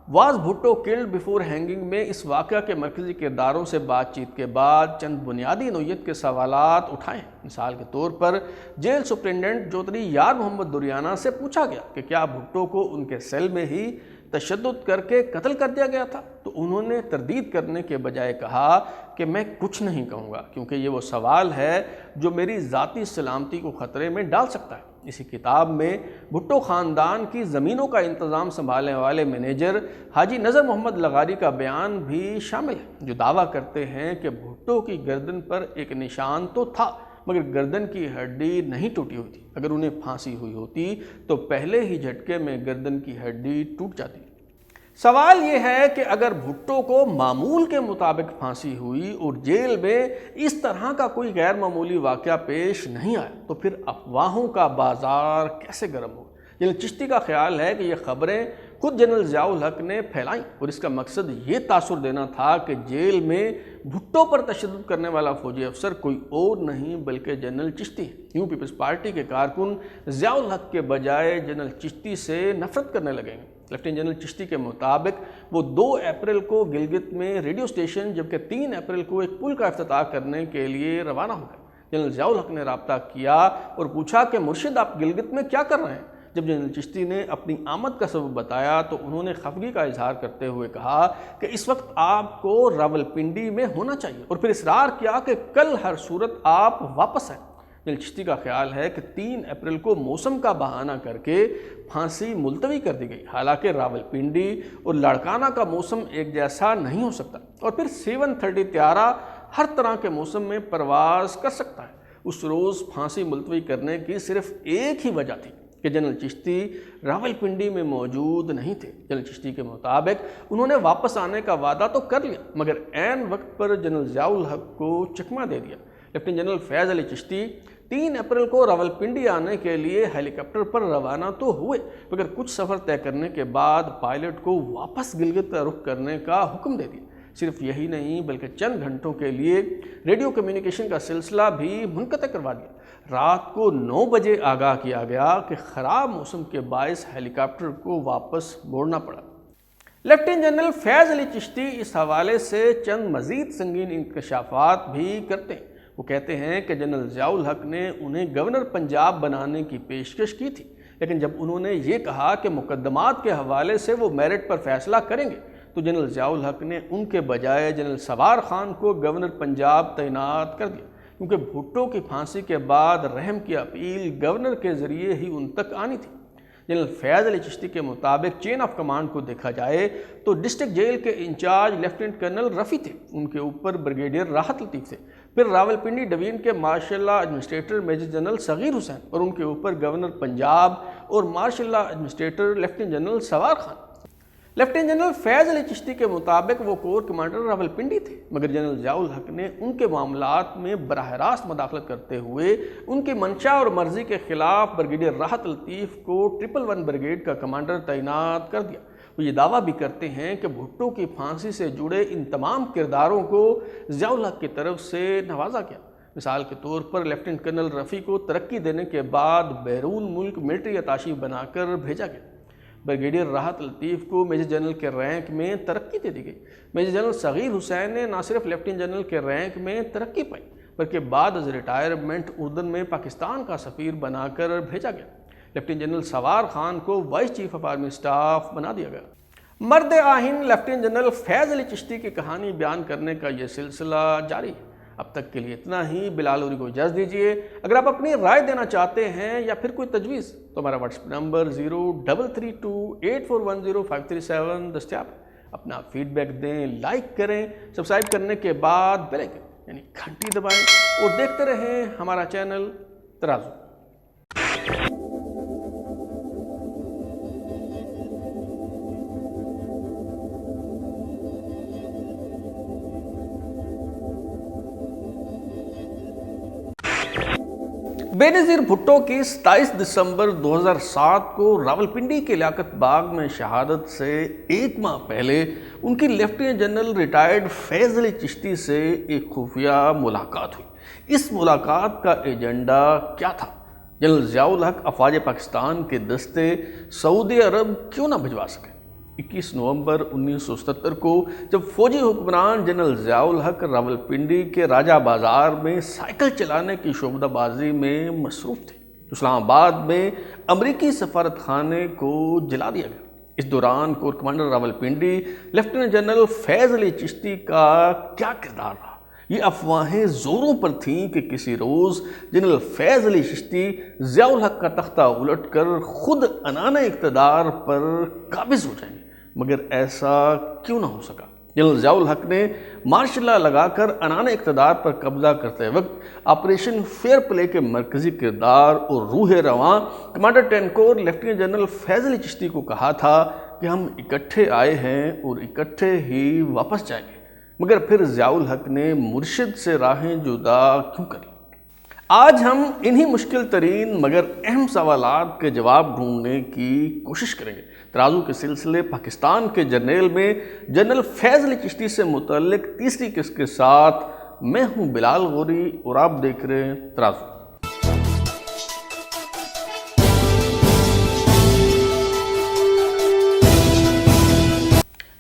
was Bhutto killed before hanging میں اس واقعہ کے مرکزی کرداروں سے بات چیت کے بعد چند بنیادی نوعیت کے سوالات اٹھائے ہیں۔ مثال کے طور پر جیل سپرنٹنڈنٹ چودھری یار محمد دوریانہ سے پوچھا گیا کہ کیا بھٹو کو ان کے سیل میں ہی تشدد کر کے قتل کر دیا گیا تھا، تو انہوں نے تردید کرنے کے بجائے کہا کہ میں کچھ نہیں کہوں گا کیونکہ یہ وہ سوال ہے جو میری ذاتی سلامتی کو خطرے میں ڈال سکتا ہے۔ اسی کتاب میں بھٹو خاندان کی زمینوں کا انتظام سنبھالنے والے مینیجر حاجی نظر محمد لغاری کا بیان بھی شامل ہے، جو دعویٰ کرتے ہیں کہ بھٹو کی گردن پر ایک نشان تو تھا مگر گردن کی ہڈی نہیں ٹوٹی ہوئی تھی۔ اگر انہیں پھانسی ہوئی ہوتی تو پہلے ہی جھٹکے میں گردن کی ہڈی ٹوٹ جاتی۔ سوال یہ ہے کہ اگر بھٹو کو معمول کے مطابق پھانسی ہوئی اور جیل میں اس طرح کا کوئی غیر معمولی واقعہ پیش نہیں آیا تو پھر افواہوں کا بازار کیسے گرم ہو؟ جنرل چشتی کا خیال ہے کہ یہ خبریں خود جنرل ضیاء الحق نے پھیلائیں اور اس کا مقصد یہ تاثر دینا تھا کہ جیل میں بھٹو پر تشدد کرنے والا فوجی افسر کوئی اور نہیں بلکہ جنرل چشتی ہے۔ یوں پیپلز پارٹی کے کارکن ضیاء الحق کے بجائے جنرل چشتی سے نفرت کرنے لگیں گے۔ لیفٹیننٹ جنرل چشتی کے مطابق وہ 2 اپریل کو گلگت میں ریڈیو اسٹیشن جبکہ 3 اپریل کو ایک پل کا افتتاح کرنے کے لیے روانہ ہو گئے۔ جنرل ضیاء الحق نے رابطہ کیا اور پوچھا کہ مرشد آپ گلگت میں کیا کر رہے ہیں؟ جب جنرل چشتی نے اپنی آمد کا سبب بتایا تو انہوں نے خفگی کا اظہار کرتے ہوئے کہا کہ اس وقت آپ کو راولپنڈی میں ہونا چاہیے اور پھر اصرار کیا کہ کل ہر صورت آپ واپس آئیں۔ جنرل چشتی کا خیال ہے کہ 3 اپریل کو موسم کا بہانہ کر کے پھانسی ملتوی کر دی گئی، حالانکہ راولپنڈی اور لاڑکانہ کا موسم ایک جیسا نہیں ہو سکتا اور پھر 730 طیارہ ہر طرح کے موسم میں پرواز کر سکتا ہے۔ اس روز پھانسی ملتوی کرنے کی صرف ایک ہی وجہ تھی کہ جنرل چشتی راولپنڈی میں موجود نہیں تھے۔ جنرل چشتی کے مطابق انہوں نے واپس آنے کا وعدہ تو کر لیا مگر عین وقت پر جنرل ضیاء الحق کو چکمہ دے دیا۔ Lieutenant general Faiz Ali Chishti 3 April کو راولپنڈی آنے کے لیے ہیلی کاپٹر پر روانہ تو ہوئے مگر کچھ سفر طے کرنے کے بعد پائلٹ کو واپس گلگت کا رخ کرنے کا حکم دے دیا۔ صرف یہی نہیں بلکہ چند گھنٹوں کے لیے ریڈیو کمیونیکیشن کا سلسلہ بھی منقطع کروا دیا۔ رات کو 9 بجے آگاہ کیا گیا کہ خراب موسم کے باعث ہیلی کاپٹر کو واپس موڑنا پڑا۔ لیفٹیننٹ جنرل فیض علی چشتی اس حوالے سے چند مزید سنگین انکشافات بھی کرتے ہیں۔ وہ کہتے ہیں کہ جنرل ضیاء الحق نے انہیں گورنر پنجاب بنانے کی پیشکش کی تھی لیکن جب انہوں نے یہ کہا کہ مقدمات کے حوالے سے وہ میرٹ پر فیصلہ کریں گے تو جنرل ضیاء الحق نے ان کے بجائے جنرل سوار خان کو گورنر پنجاب تعینات کر دیا کیونکہ بھٹو کی پھانسی کے بعد رحم کی اپیل گورنر کے ذریعے ہی ان تک آنی تھی۔ جنرل فیض علی چشتی کے مطابق چین آف کمانڈ کو دیکھا جائے تو ڈسٹرکٹ جیل کے انچارج لیفٹیننٹ کرنل رفیع تھے، ان کے اوپر بریگیڈیئر راحت لطیف تھے، پھر راولپنڈی ڈویژن کے martial law administrator major general Saghir Hussain اور ان کے اوپر گورنر پنجاب اور martial law administrator lieutenant general Sawar Khan. Lieutenant general Faiz Ali Chishti کے مطابق وہ کور کمانڈر راولپنڈی تھے مگر جنرل ضیاء الحق نے ان کے معاملات میں براہ راست مداخلت کرتے ہوئے ان کی منشا اور مرضی کے خلاف بریگیڈیئر راحت لطیف کو 111 بریگیڈ کا کمانڈر تعینات کر دیا۔ وہ یہ دعویٰ بھی کرتے ہیں کہ بھٹو کی پھانسی سے جڑے ان تمام کرداروں کو ضیاء الحق کی طرف سے نوازا گیا۔ مثال کے طور پر لیفٹیننٹ کرنل رفیع کو ترقی دینے کے بعد بیرون ملک ملٹری اتاشی بنا کر بھیجا گیا۔ بریگیڈیئر راحت لطیف کو میجر جنرل کے رینک میں ترقی دے دی گئی۔ میجر جنرل صغیر حسین نے نہ صرف لیفٹیننٹ جنرل کے رینک میں ترقی پائی بلکہ بعد از ریٹائرمنٹ اردن میں پاکستان کا سفیر بنا کر بھیجا گیا۔ لیفٹیننٹ جنرل سوار خان کو voice chief of army staff بنا دیا گیا۔ مرد آہن لیفٹیننٹ جنرل فیض علی چشتی کی کہانی بیان کرنے کا یہ سلسلہ جاری ہے۔ اب تک کے لیے اتنا ہی۔ بلال لوری کو اجازت دیجیے۔ اگر آپ اپنی رائے دینا چاہتے ہیں یا پھر کوئی تجویز تو ہمارا واٹس ایپ نمبر 0332841057 دستیاب ہے۔ اپنا فیڈ بیک دیں، لائک کریں، سبسکرائب کرنے کے بعد بیل آئکن یعنی گھنٹی دبائیں اور دیکھتے رہیں ہمارا چینل ترازو۔ بے نظیر بھٹو کی 27 دسمبر 2007 کو راولپنڈی کے لیاقت باغ میں شہادت سے ایک ماہ پہلے ان کی lieutenant general retired Faiz Ali Chishti سے ایک خفیہ ملاقات ہوئی۔ اس ملاقات کا ایجنڈا کیا تھا؟ جنرل ضیاء الحق افواج پاکستان کے دستے سعودی عرب کیوں نہ بھجوا سکے؟ 21 نومبر 1977 کو جب فوجی حکمران جنرل ضیاء الحق راولپنڈی کے راجہ بازار میں سائیکل چلانے کی شعبدہ بازی میں مصروف تھے، اسلام آباد میں امریکی سفارت خانے کو جلا دیا گیا۔ اس دوران corps commander Rawalpindi lieutenant general Faiz Ali Chishti کا کیا کردار رہا؟ یہ افواہیں زوروں پر تھیں کہ کسی روز جنرل فیض علی چشتی ضیاء الحق کا تختہ الٹ کر خود عنان اقتدار پر قابض ہو جائیں گے، مگر ایسا کیوں نہ ہو سکا؟ جنرل ضیاء الحق نے مارشل لا لگا کر عنان اقتدار پر قبضہ کرتے وقت آپریشن فیئر پلے کے مرکزی کردار اور روح رواں کمانڈر 10 کور لیفٹیننٹ جنرل فیض علی چشتی کو کہا تھا کہ ہم اکٹھے آئے ہیں اور اکٹھے ہی واپس جائیں گے، مگر پھر ضیاء الحق نے مرشد سے راہیں جدا کیوں کری؟ آج ہم انہی مشکل ترین مگر اہم سوالات کے جواب ڈھونڈنے کی کوشش کریں گے۔ ترازو کے سلسلے پاکستان کے جرنیل میں جنرل فیض علی چشتی سے متعلق تیسری قسط کے ساتھ میں ہوں بلال غوری اور آپ دیکھ رہے ہیں ترازو۔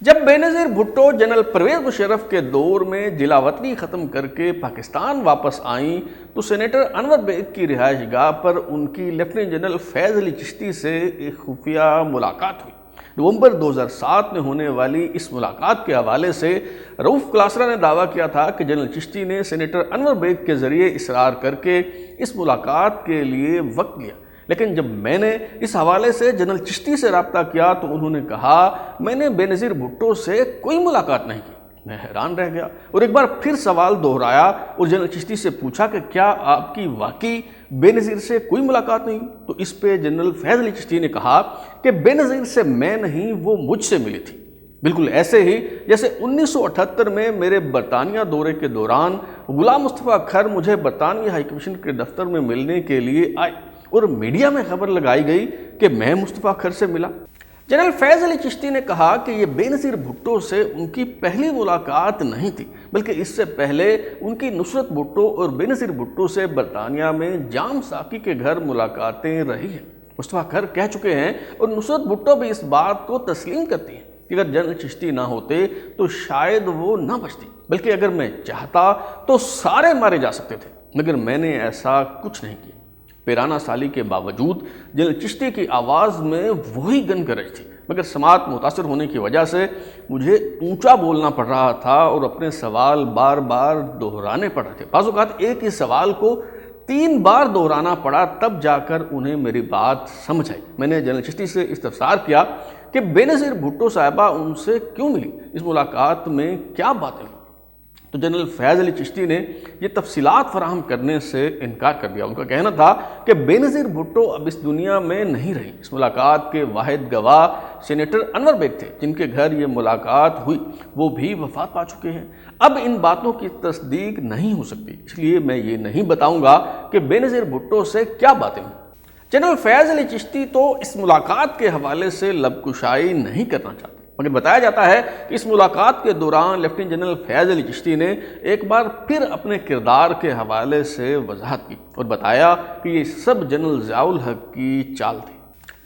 جب بے نظیر بھٹو جنرل پرویز مشرف کے دور میں جلا وطنی ختم کر کے پاکستان واپس آئیں تو سینیٹر انور بیگ کی رہائش گاہ پر ان کی لیفٹیننٹ جنرل فیض علی چشتی سے ایک خفیہ ملاقات ہوئی۔ نومبر 2007 میں ہونے والی اس ملاقات کے حوالے سے رؤف کلاسرا نے دعویٰ کیا تھا کہ جنرل چشتی نے سینیٹر انور بیگ کے ذریعے اصرار کر کے اس ملاقات کے لیے وقت لیا، لیکن جب میں نے اس حوالے سے جنرل چشتی سے رابطہ کیا تو انہوں نے کہا میں نے بے نظیر بھٹو سے کوئی ملاقات نہیں کی۔ میں حیران رہ گیا اور ایک بار پھر سوال دہرایا اور جنرل چشتی سے پوچھا کہ کیا آپ کی واقعی بے نظیر سے کوئی ملاقات نہیں؟ تو اس پہ جنرل فیض علی چشتی نے کہا کہ بے نظیر سے میں نہیں، وہ مجھ سے ملی تھی۔ بالکل ایسے ہی جیسے 1978 میں میرے برطانیہ دورے کے دوران غلام مصطفیٰ کھر مجھے برطانوی ہائی کمیشن کے دفتر میں ملنے کے لیے آئے اور میڈیا میں خبر لگائی گئی کہ میں مصطفیٰ کھر سے ملا۔ جنرل فیض علی چشتی نے کہا کہ یہ بے نظیر بھٹو سے ان کی پہلی ملاقات نہیں تھی، بلکہ اس سے پہلے ان کی نصرت بھٹو اور بے نظیر بھٹو سے برطانیہ میں جام ساکی کے گھر ملاقاتیں رہی ہیں۔ مصطفیٰ کھر کہہ چکے ہیں اور نصرت بھٹو بھی اس بات کو تسلیم کرتی ہیں کہ اگر جنرل چشتی نہ ہوتے تو شاید وہ نہ بچتی، بلکہ اگر میں چاہتا تو سارے مارے جا سکتے تھے، مگر میں نے ایسا کچھ نہیں کیا۔ 13 سالی کے باوجود جنرل چشتی کی آواز میں وہی گن گرج تھی، مگر سماعت متاثر ہونے کی وجہ سے مجھے اونچا بولنا پڑ رہا تھا اور اپنے سوال بار بار دہرانے پڑ رہے تھے۔ بعض اوقات ایک ہی سوال کو 3 بار دہرانا پڑا، تب جا کر انہیں میری بات سمجھ آئی۔ میں نے جنرل چشتی سے استفسار کیا کہ بے نظیر بھٹو صاحبہ ان سے کیوں ملی، اس ملاقات میں کیا باتیں ہوئی؟ تو جنرل فیض علی چشتی نے یہ تفصیلات فراہم کرنے سے انکار کر دیا۔ ان کا کہنا تھا کہ بے نظیر بھٹو اب اس دنیا میں نہیں رہی۔ اس ملاقات کے واحد گواہ سینیٹر انور بیگ تھے، جن کے گھر یہ ملاقات ہوئی، وہ بھی وفات پا چکے ہیں۔ اب ان باتوں کی تصدیق نہیں ہو سکتی، اس لیے میں یہ نہیں بتاؤں گا کہ بے نظیر بھٹو سے کیا باتیں ہوئی۔ جنرل فیض علی چشتی تو اس ملاقات کے حوالے سے لب کشائی نہیں کرنا چاہتے۔ مگر بتایا جاتا ہے کہ اس ملاقات کے دوران لیفٹیننٹ جنرل فیض علی چشتی نے ایک بار پھر اپنے کردار کے حوالے سے وضاحت کی اور بتایا کہ یہ سب جنرل ضیاء الحق کی چال تھی۔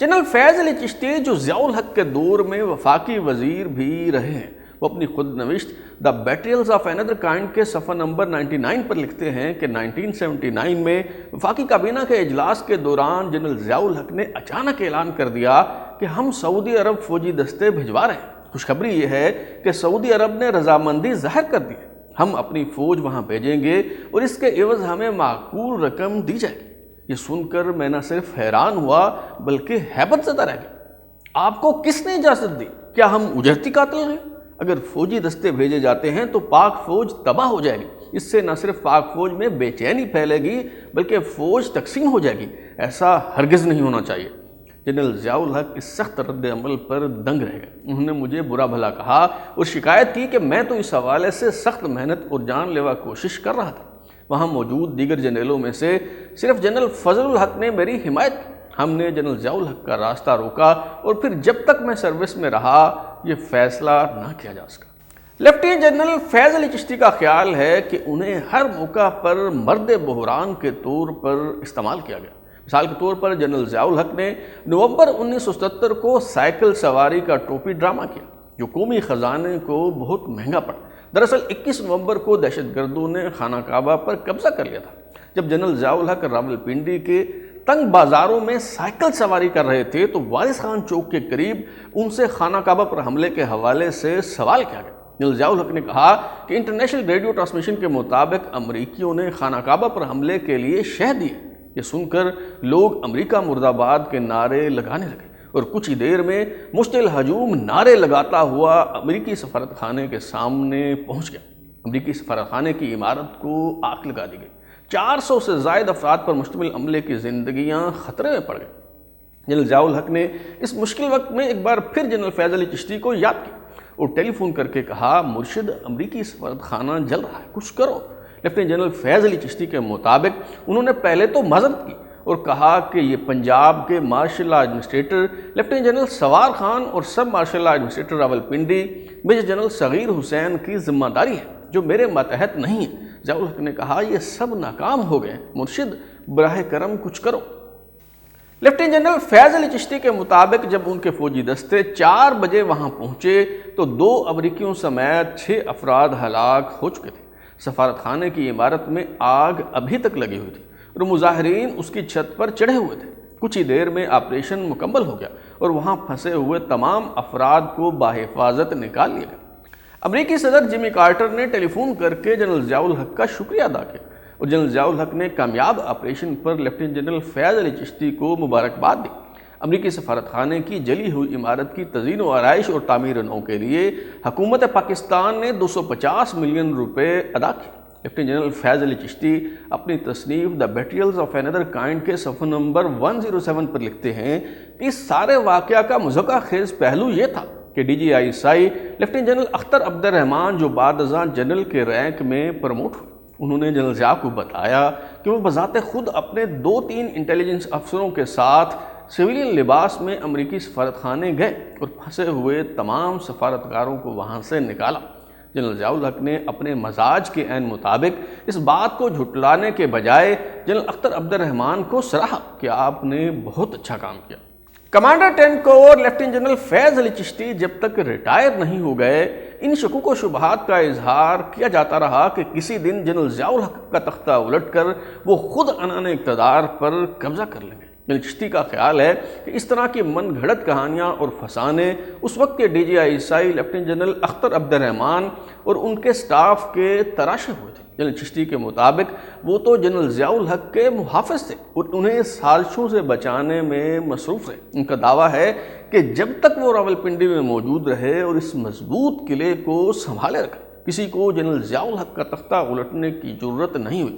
جنرل فیض علی چشتی جو ضیاء الحق کے دور میں وفاقی وزیر بھی رہے ہیں، وہ اپنی خود نوشت دا بیٹریلز آف اینادر کائنڈ کے صفحہ نمبر 99 پر لکھتے ہیں کہ 1979 میں وفاقی کابینہ کے اجلاس کے دوران جنرل ضیاء الحق نے اچانک اعلان کر دیا کہ ہم سعودی عرب فوجی دستے بھجوا رہے ہیں۔ خوشخبری یہ ہے کہ سعودی عرب نے رضامندی ظاہر کر دی ہے، ہم اپنی فوج وہاں بھیجیں گے اور اس کے عوض ہمیں معقول رقم دی جائے گی۔ یہ سن کر میں نہ صرف حیران ہوا بلکہ ہیبت زدہ رہ گیا۔ آپ کو کس نے اجازت دی؟ کیا ہم اجرتی قاتل ہیں؟ اگر فوجی دستے بھیجے جاتے ہیں تو پاک فوج تباہ ہو جائے گی، اس سے نہ صرف پاک فوج میں بے چینی پھیلے گی بلکہ فوج تقسیم ہو جائے گی۔ ایسا ہرگز نہیں ہونا چاہیے۔ جنرل ضیاء الحق اس سخت رد عمل پر دنگ رہ گئے۔ انہوں نے مجھے برا بھلا کہا اور شکایت کی کہ میں تو اس حوالے سے سخت محنت اور جان لیوا کوشش کر رہا تھا۔ وہاں موجود دیگر جنرلوں میں سے صرف جنرل فضل الحق نے میری حمایت کی۔ ہم نے جنرل ضیاء الحق کا راستہ روکا اور پھر جب تک میں سروس میں رہا یہ فیصلہ نہ کیا جا سکا۔ لیفٹیننٹ جنرل فیض علی چشتی کا خیال ہے کہ انہیں ہر موقع پر مرد بحران کے طور پر استعمال کیا گیا۔ مثال کے طور پر جنرل ضیاء الحق نے نومبر 1977 کو سائیکل سواری کا ٹوپی ڈرامہ کیا جو قومی خزانے کو بہت مہنگا پڑا۔ دراصل 21 نومبر کو دہشت گردوں نے خانہ کعبہ پر قبضہ کر لیا تھا۔ جب جنرل ضیاء الحق راولپنڈی کے تنگ بازاروں میں سائیکل سواری کر رہے تھے تو وارث خان چوک کے قریب ان سے خانہ کعبہ پر حملے کے حوالے سے سوال کیا گیا۔ جنرل ضیاء الحق نے کہا کہ انٹرنیشنل ریڈیو ٹرانسمیشن کے مطابق امریکیوں نے خانہ کعبہ پر حملے کے لیے شہ دیے۔ یہ سن کر لوگ امریکہ مرد آباد کے نعرے لگانے لگے اور کچھ ہی دیر میں مشتعل ہجوم نعرے لگاتا ہوا امریکی سفارت خانے کے سامنے پہنچ گیا۔ امریکی سفارت خانے کی عمارت کو آگ لگا دی گئی۔ 400 سے زائد افراد پر مشتمل عملے کی زندگیاں خطرے میں پڑ گئیں۔ جنرل ضیاء الحق نے اس مشکل وقت میں ایک بار پھر جنرل فیض علی چشتی کو یاد کیا اور ٹیلی فون کر کے کہا، مرشد امریکی سفارت خانہ جل رہا ہے، کچھ کرو۔ لیفٹیننٹ جنرل فیض علی چشتی کے مطابق انہوں نے پہلے تو معذرت کی اور کہا کہ یہ پنجاب کے martial law administrator lieutenant general Sawar Khan اور سب martial law administrator Rawalpindi major general Saghir Hussain کی ذمہ داری ہے جو میرے ماتحت نہیں ہے۔ ضیاء الحق نے کہا، یہ سب ناکام ہو گئے، مرشد براہ کرم کچھ کرو۔ لیفٹیننٹ جنرل فیض علی چشتی کے مطابق جب ان کے فوجی دستے 4 بجے وہاں پہنچے تو 2 امریکیوں سمیت 6 افراد ہلاک ہو چکے تھے۔ سفارت خانے کی عمارت میں آگ ابھی تک لگی ہوئی تھی اور مظاہرین اس کی چھت پر چڑھے ہوئے تھے۔ کچھ ہی دیر میں آپریشن مکمل ہو گیا اور وہاں پھنسے ہوئے تمام افراد کو بحفاظت نکال لیا گیا۔ امریکی صدر جمی کارٹر نے ٹیلی فون کر کے جنرل ضیاء الحق کا شکریہ ادا کیا اور جنرل ضیاء الحق نے کامیاب آپریشن پر لیفٹیننٹ جنرل فیض علی چشتی کو مبارکباد دی۔ امریکی سفارت خانے کی جلی ہوئی عمارت کی تزئین و آرائش اور تعمیر نو کے لیے حکومت پاکستان نے 250 ملین روپے ادا کیے۔ لیفٹیننٹ جنرل فیض علی چشتی اپنی تصنیف دا بیٹریلز آف اینادر کائنڈ کے صفحہ نمبر 107 پر لکھتے ہیں کہ اس سارے واقعہ کا مضحکہ خیز پہلو یہ تھا کہ ڈی جی آئی SI لیفٹیننٹ جنرل اختر عبد الرحمان جو بعد ازاں جنرل کے رینک میں پروموٹ ہوئے، انہوں نے جنرل ضیاء کو بتایا کہ وہ بذات خود اپنے 2-3 انٹیلیجنس افسروں کے ساتھ سویلین لباس میں امریکی سفارت خانے گئے اور پھنسے ہوئے تمام سفارتکاروں کو وہاں سے نکالا۔ جنرل ضیاء الحق نے اپنے مزاج کے عین مطابق اس بات کو جھٹلانے کے بجائے جنرل اختر عبد الرحمان کو سراہا کہ آپ نے بہت اچھا کام کیا۔ کمانڈر 10 کور لیفٹیننٹ جنرل فیض علی چشتی جب تک ریٹائر نہیں ہو گئے ان شکوک و شبہات کا اظہار کیا جاتا رہا کہ کسی دن جنرل ضیاء الحق کا تختہ الٹ کر وہ خود عنان اقتدار پر قبضہ کر لیں گے۔ جنرل چشتی کا خیال ہے کہ اس طرح کی من گھڑت کہانیاں اور فسانے اس وقت کے ڈی جی آئی SI لیفٹیننٹ جنرل اختر عبد الرحمان اور ان کے سٹاف کے تراشے ہوئے تھے۔ جنرل چشتی کے مطابق وہ تو جنرل ضیاء الحق کے محافظ تھے اور انہیں سازشوں سے بچانے میں مصروف رہے۔ ان کا دعویٰ ہے کہ جب تک وہ راولپنڈی میں موجود رہے اور اس مضبوط قلعے کو سنبھالے رکھے کسی کو جنرل ضیاء الحق کا تختہ الٹنے کی جرت نہیں ہوئی۔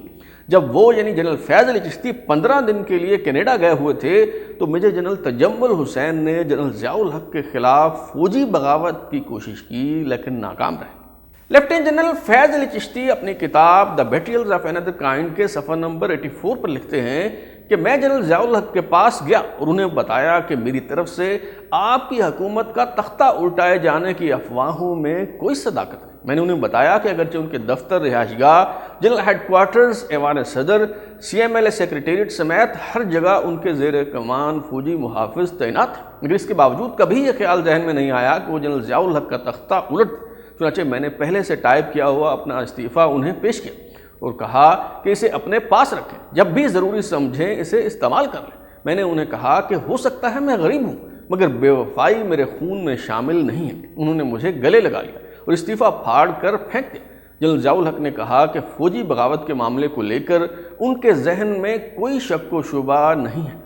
جب وہ یعنی جنرل فیض علی چشتی 15 دن کے لیے کینیڈا گئے ہوئے تھے تو میجر جنرل تجمل حسین نے جنرل ضیاء الحق کے خلاف فوجی بغاوت کی کوشش کی لیکن ناکام رہے۔ لیفٹیننٹ جنرل فیض علی چشتی اپنی کتاب دا بیٹریلز آف اینادر کائنڈ کے صفحہ نمبر 84 پر لکھتے ہیں کہ میں جنرل ضیاء الحق کے پاس گیا اور انہیں بتایا کہ میری طرف سے آپ کی حکومت کا تختہ الٹائے جانے کی افواہوں میں کوئی صداقت نہیں۔ میں نے انہیں بتایا کہ اگرچہ ان کے دفتر، رہائش گاہ، general head quarters, Aiwan Sadr, C M L A secretariat سمیت ہر جگہ ان کے زیر کمان فوجی محافظ تعینات ہیں، مگر اس کے باوجود کبھی یہ خیال ذہن میں نہیں آیا کہ وہ جنرل ضیاء الحق کا تختہ الٹ دیں۔ چنانچہ میں نے پہلے سے ٹائپ کیا ہوا اپنا استعفیٰ انہیں پیش کیا اور کہا کہ اسے اپنے پاس رکھیں، جب بھی ضروری سمجھیں اسے استعمال کر لیں۔ میں نے انہیں کہا کہ ہو سکتا ہے میں غریب ہوں، مگر بے وفائی میرے خون میں شامل نہیں ہے۔ انہوں نے مجھے گلے لگا لیا اور استعفیٰ پھاڑ کر پھینک دیا۔ جنرل ضیاء الحق نے کہا کہ فوجی بغاوت کے معاملے کو لے کر ان کے ذہن میں کوئی شک و شبہ نہیں ہے۔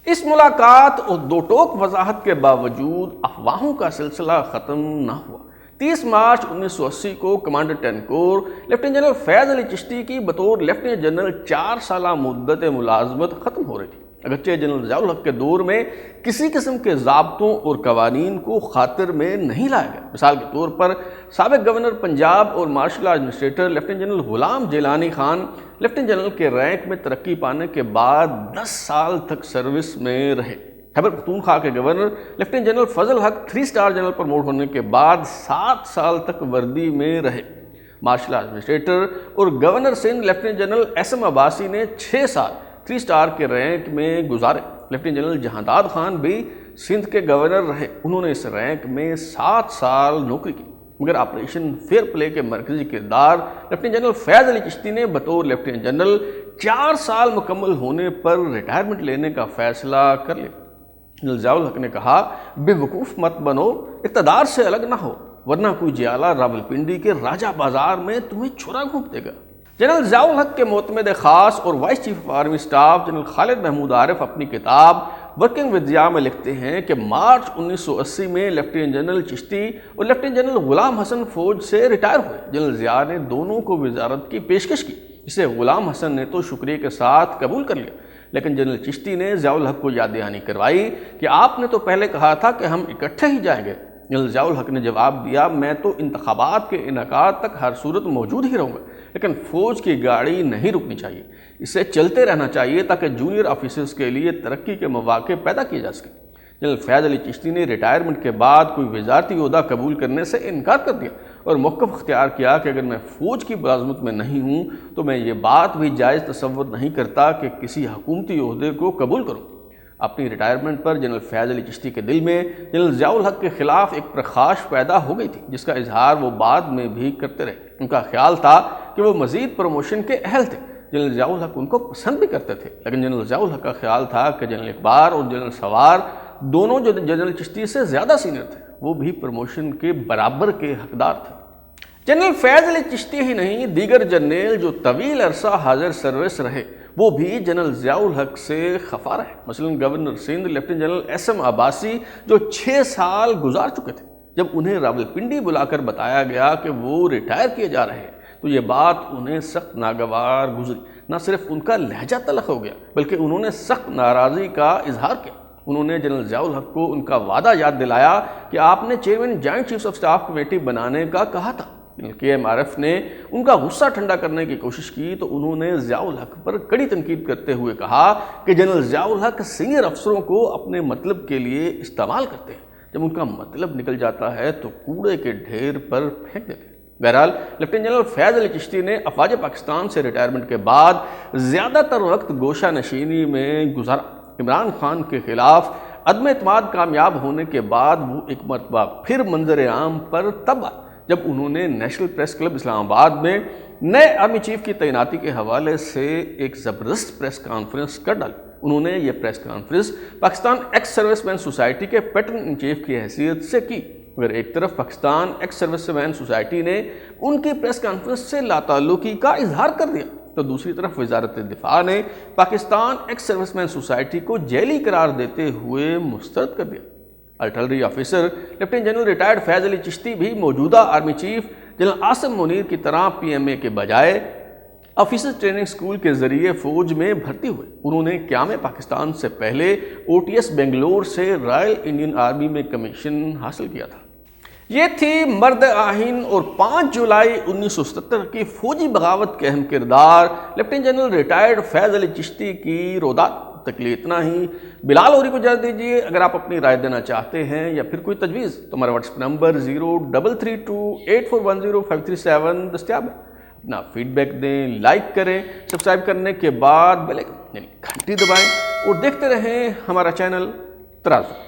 اس ملاقات اور دو ٹوک وضاحت کے باوجود افواہوں کا سلسلہ ختم نہ ہوا۔ 30 مارچ 1980 کو کمانڈر 10 کور لیفٹیننٹ جنرل فیض علی چشتی کی بطور لیفٹیننٹ جنرل 4 سالہ مدت ملازمت ختم ہو رہی تھی۔ اگرچہ جنرل ضیاء الحق کے دور میں کسی قسم کے ضابطوں اور قوانین کو خاطر میں نہیں لایا گیا۔ مثال کے طور پر سابق گورنر پنجاب اور martial administrator lieutenant general Ghulam Jilani Khan lieutenant general کے رینک میں ترقی پانے کے بعد 10 سال تک سروس میں رہے۔ خیبر پختونخوا کے گورنر لیفٹیننٹ جنرل فضل حق 3 اسٹار جنرل پروموٹ ہونے کے بعد 7 سال تک وردی میں رہے۔ مارشل ایڈمنسٹریٹر اور governor Sindh lieutenant general S M Abbasi نے 6 سال 3 اسٹار کے رینک میں گزارے۔ لیفٹیننٹ جنرل جہانداد خان بھی سندھ کے گورنر رہے، انہوں نے اس رینک میں 7 سال نوکری کی، مگر آپریشن فیئر پلے کے مرکزی کردار لیفٹیننٹ جنرل فیض علی چشتی نے بطور لیفٹیننٹ جنرل 4 سال مکمل ہونے پر ریٹائرمنٹ لینے کا فیصلہ کر لیا۔ جنرل ضیاء الحق نے کہا، بے وقوف مت بنو، اقتدار سے الگ نہ ہو، ورنہ کوئی جیالہ راولپنڈی کے راجہ بازار میں تمہیں چھرا گھونپ دے گا۔ جنرل ضیاء الحق کے معتمد خاص اور vice chief of army staff general Khalid Mahmood Arif اپنی کتاب ورکنگ ود ضیاء میں لکھتے ہیں کہ مارچ 1980 میں لیفٹیننٹ جنرل چشتی اور لیفٹیننٹ جنرل غلام حسن فوج سے ریٹائر ہوئے۔ جنرل ضیاء نے دونوں کو وزارت کی پیشکش کی، اسے غلام حسن نے تو شکریہ کے ساتھ قبول کر لیا، لیکن جنرل چشتی نے ضیاء الحق کو یاد دہانی کروائی کہ آپ نے تو پہلے کہا تھا کہ ہم اکٹھے ہی جائیں گے۔ جنرل ضیاء الحق نے جواب دیا، میں تو انتخابات کے انعقاد تک ہر صورت موجود ہی رہوں گا، لیکن فوج کی گاڑی نہیں رکنی چاہیے، اسے چلتے رہنا چاہیے تاکہ جونیئر آفیسرز کے لیے ترقی کے مواقع پیدا کیے جا سکیں۔ جنرل فیض علی چشتی نے ریٹائرمنٹ کے بعد کوئی وزارتی عہدہ قبول کرنے سے انکار کر دیا اور موقف اختیار کیا کہ اگر میں فوج کی ملازمت میں نہیں ہوں تو میں یہ بات بھی جائز تصور نہیں کرتا کہ کسی حکومتی عہدے کو قبول کروں۔ اپنی ریٹائرمنٹ پر جنرل فیض علی چشتی کے دل میں جنرل ضیاء الحق کے خلاف ایک پرخاش پیدا ہو گئی تھی، جس کا اظہار وہ بعد میں بھی کرتے رہے۔ ان کا خیال تھا کہ وہ مزید پروموشن کے اہل تھے۔ جنرل ضیاء الحق ان کو پسند بھی کرتے تھے، لیکن جنرل ضیاء الحق کا خیال تھا کہ جنرل اقبال اور جنرل سوار دونوں جو جنرل چشتی سے زیادہ سینئر تھے، وہ بھی پروموشن کے برابر کے حقدار تھے۔ جنرل فیض علی چشتی ہی نہیں، دیگر جرنیل جو طویل عرصہ حاضر سروس رہے وہ بھی جنرل ضیاء الحق سے خفا رہے۔ مثلا governor Sindh lieutenant general S M Abbasi جو 6 سال گزار چکے تھے، جب انہیں راولپنڈی بلا کر بتایا گیا کہ وہ ریٹائر کیے جا رہے ہیں تو یہ بات انہیں سخت ناگوار گزری۔ نہ صرف ان کا لہجہ تلخ ہو گیا بلکہ انہوں نے سخت ناراضی کا اظہار کیا۔ انہوں نے جنرل ضیاء الحق کو ان کا وعدہ یاد دلایا کہ آپ نے chairman joint chiefs of staff committee بنانے کا کہا تھا۔ کے ایم عارف نے ان کا غصہ ٹھنڈا کرنے کی کوشش کی تو انہوں نے ضیاء الحق پر کڑی تنقید کرتے ہوئے کہا کہ جنرل ضیاء الحق سینئر افسروں کو اپنے مطلب کے لیے استعمال کرتے ہیں، جب ان کا مطلب نکل جاتا ہے تو کوڑے کے ڈھیر پر پھینک دیتے ہیں۔ بہرحال لیفٹیننٹ جنرل فیض علی چشتی نے افواج پاکستان سے ریٹائرمنٹ کے بعد زیادہ تر وقت گوشہ نشینی میں گزارا۔ عمران خان کے خلاف عدم اعتماد کامیاب ہونے کے بعد وہ ایک مرتبہ پھر منظر عام پر تب آئے جب انہوں نے نیشنل پریس کلب اسلام آباد میں نئے آرمی چیف کی تعیناتی کے حوالے سے ایک زبردست پریس کانفرنس کر ڈالی۔ انہوں نے یہ press conference Pakistan ex servicemen society کے پیٹرن ان چیف کی حیثیت سے کی، مگر ایک طرف Pakistan ex servicemen society نے ان کی پریس کانفرنس سے لاتعلقی کا اظہار کر دیا تو دوسری طرف وزارت دفاع نے Pakistan ex servicemen society کو جیلی قرار دیتے ہوئے مسترد کر دیا۔ Artillery officer lieutenant general retired Faiz Ali Chishti بھی موجودہ army chief general Asim Munir کی طرح پی ایم اے کے بجائے آفیسر ٹریننگ سکول کے ذریعے فوج میں بھرتی ہوئے۔ انہوں نے قیام پاکستان سے پہلے او ٹی ایس بنگلور سے رائل انڈین آرمی میں کمیشن حاصل کیا تھا۔ یہ تھی مرد آہین اور 5 جولائی 1977 کی فوجی بغاوت کے اہم کردار lieutenant general retired Faiz Ali Chishti کی رودات تک لیے اتنا ہی۔ بلال اوری کو اجازت دیجیے۔ اگر آپ اپنی رائے دینا چاہتے ہیں یا پھر کوئی تجویز تو ہمارا واٹس ایپ نمبر 033284105337 دستیاب ہے۔ اپنا فیڈ بیک دیں، لائک کریں، سبسکرائب کرنے کے بعد بیل آئکن یعنی گھنٹی دبائیں اور دیکھتے رہیں ہمارا چینل ترازو۔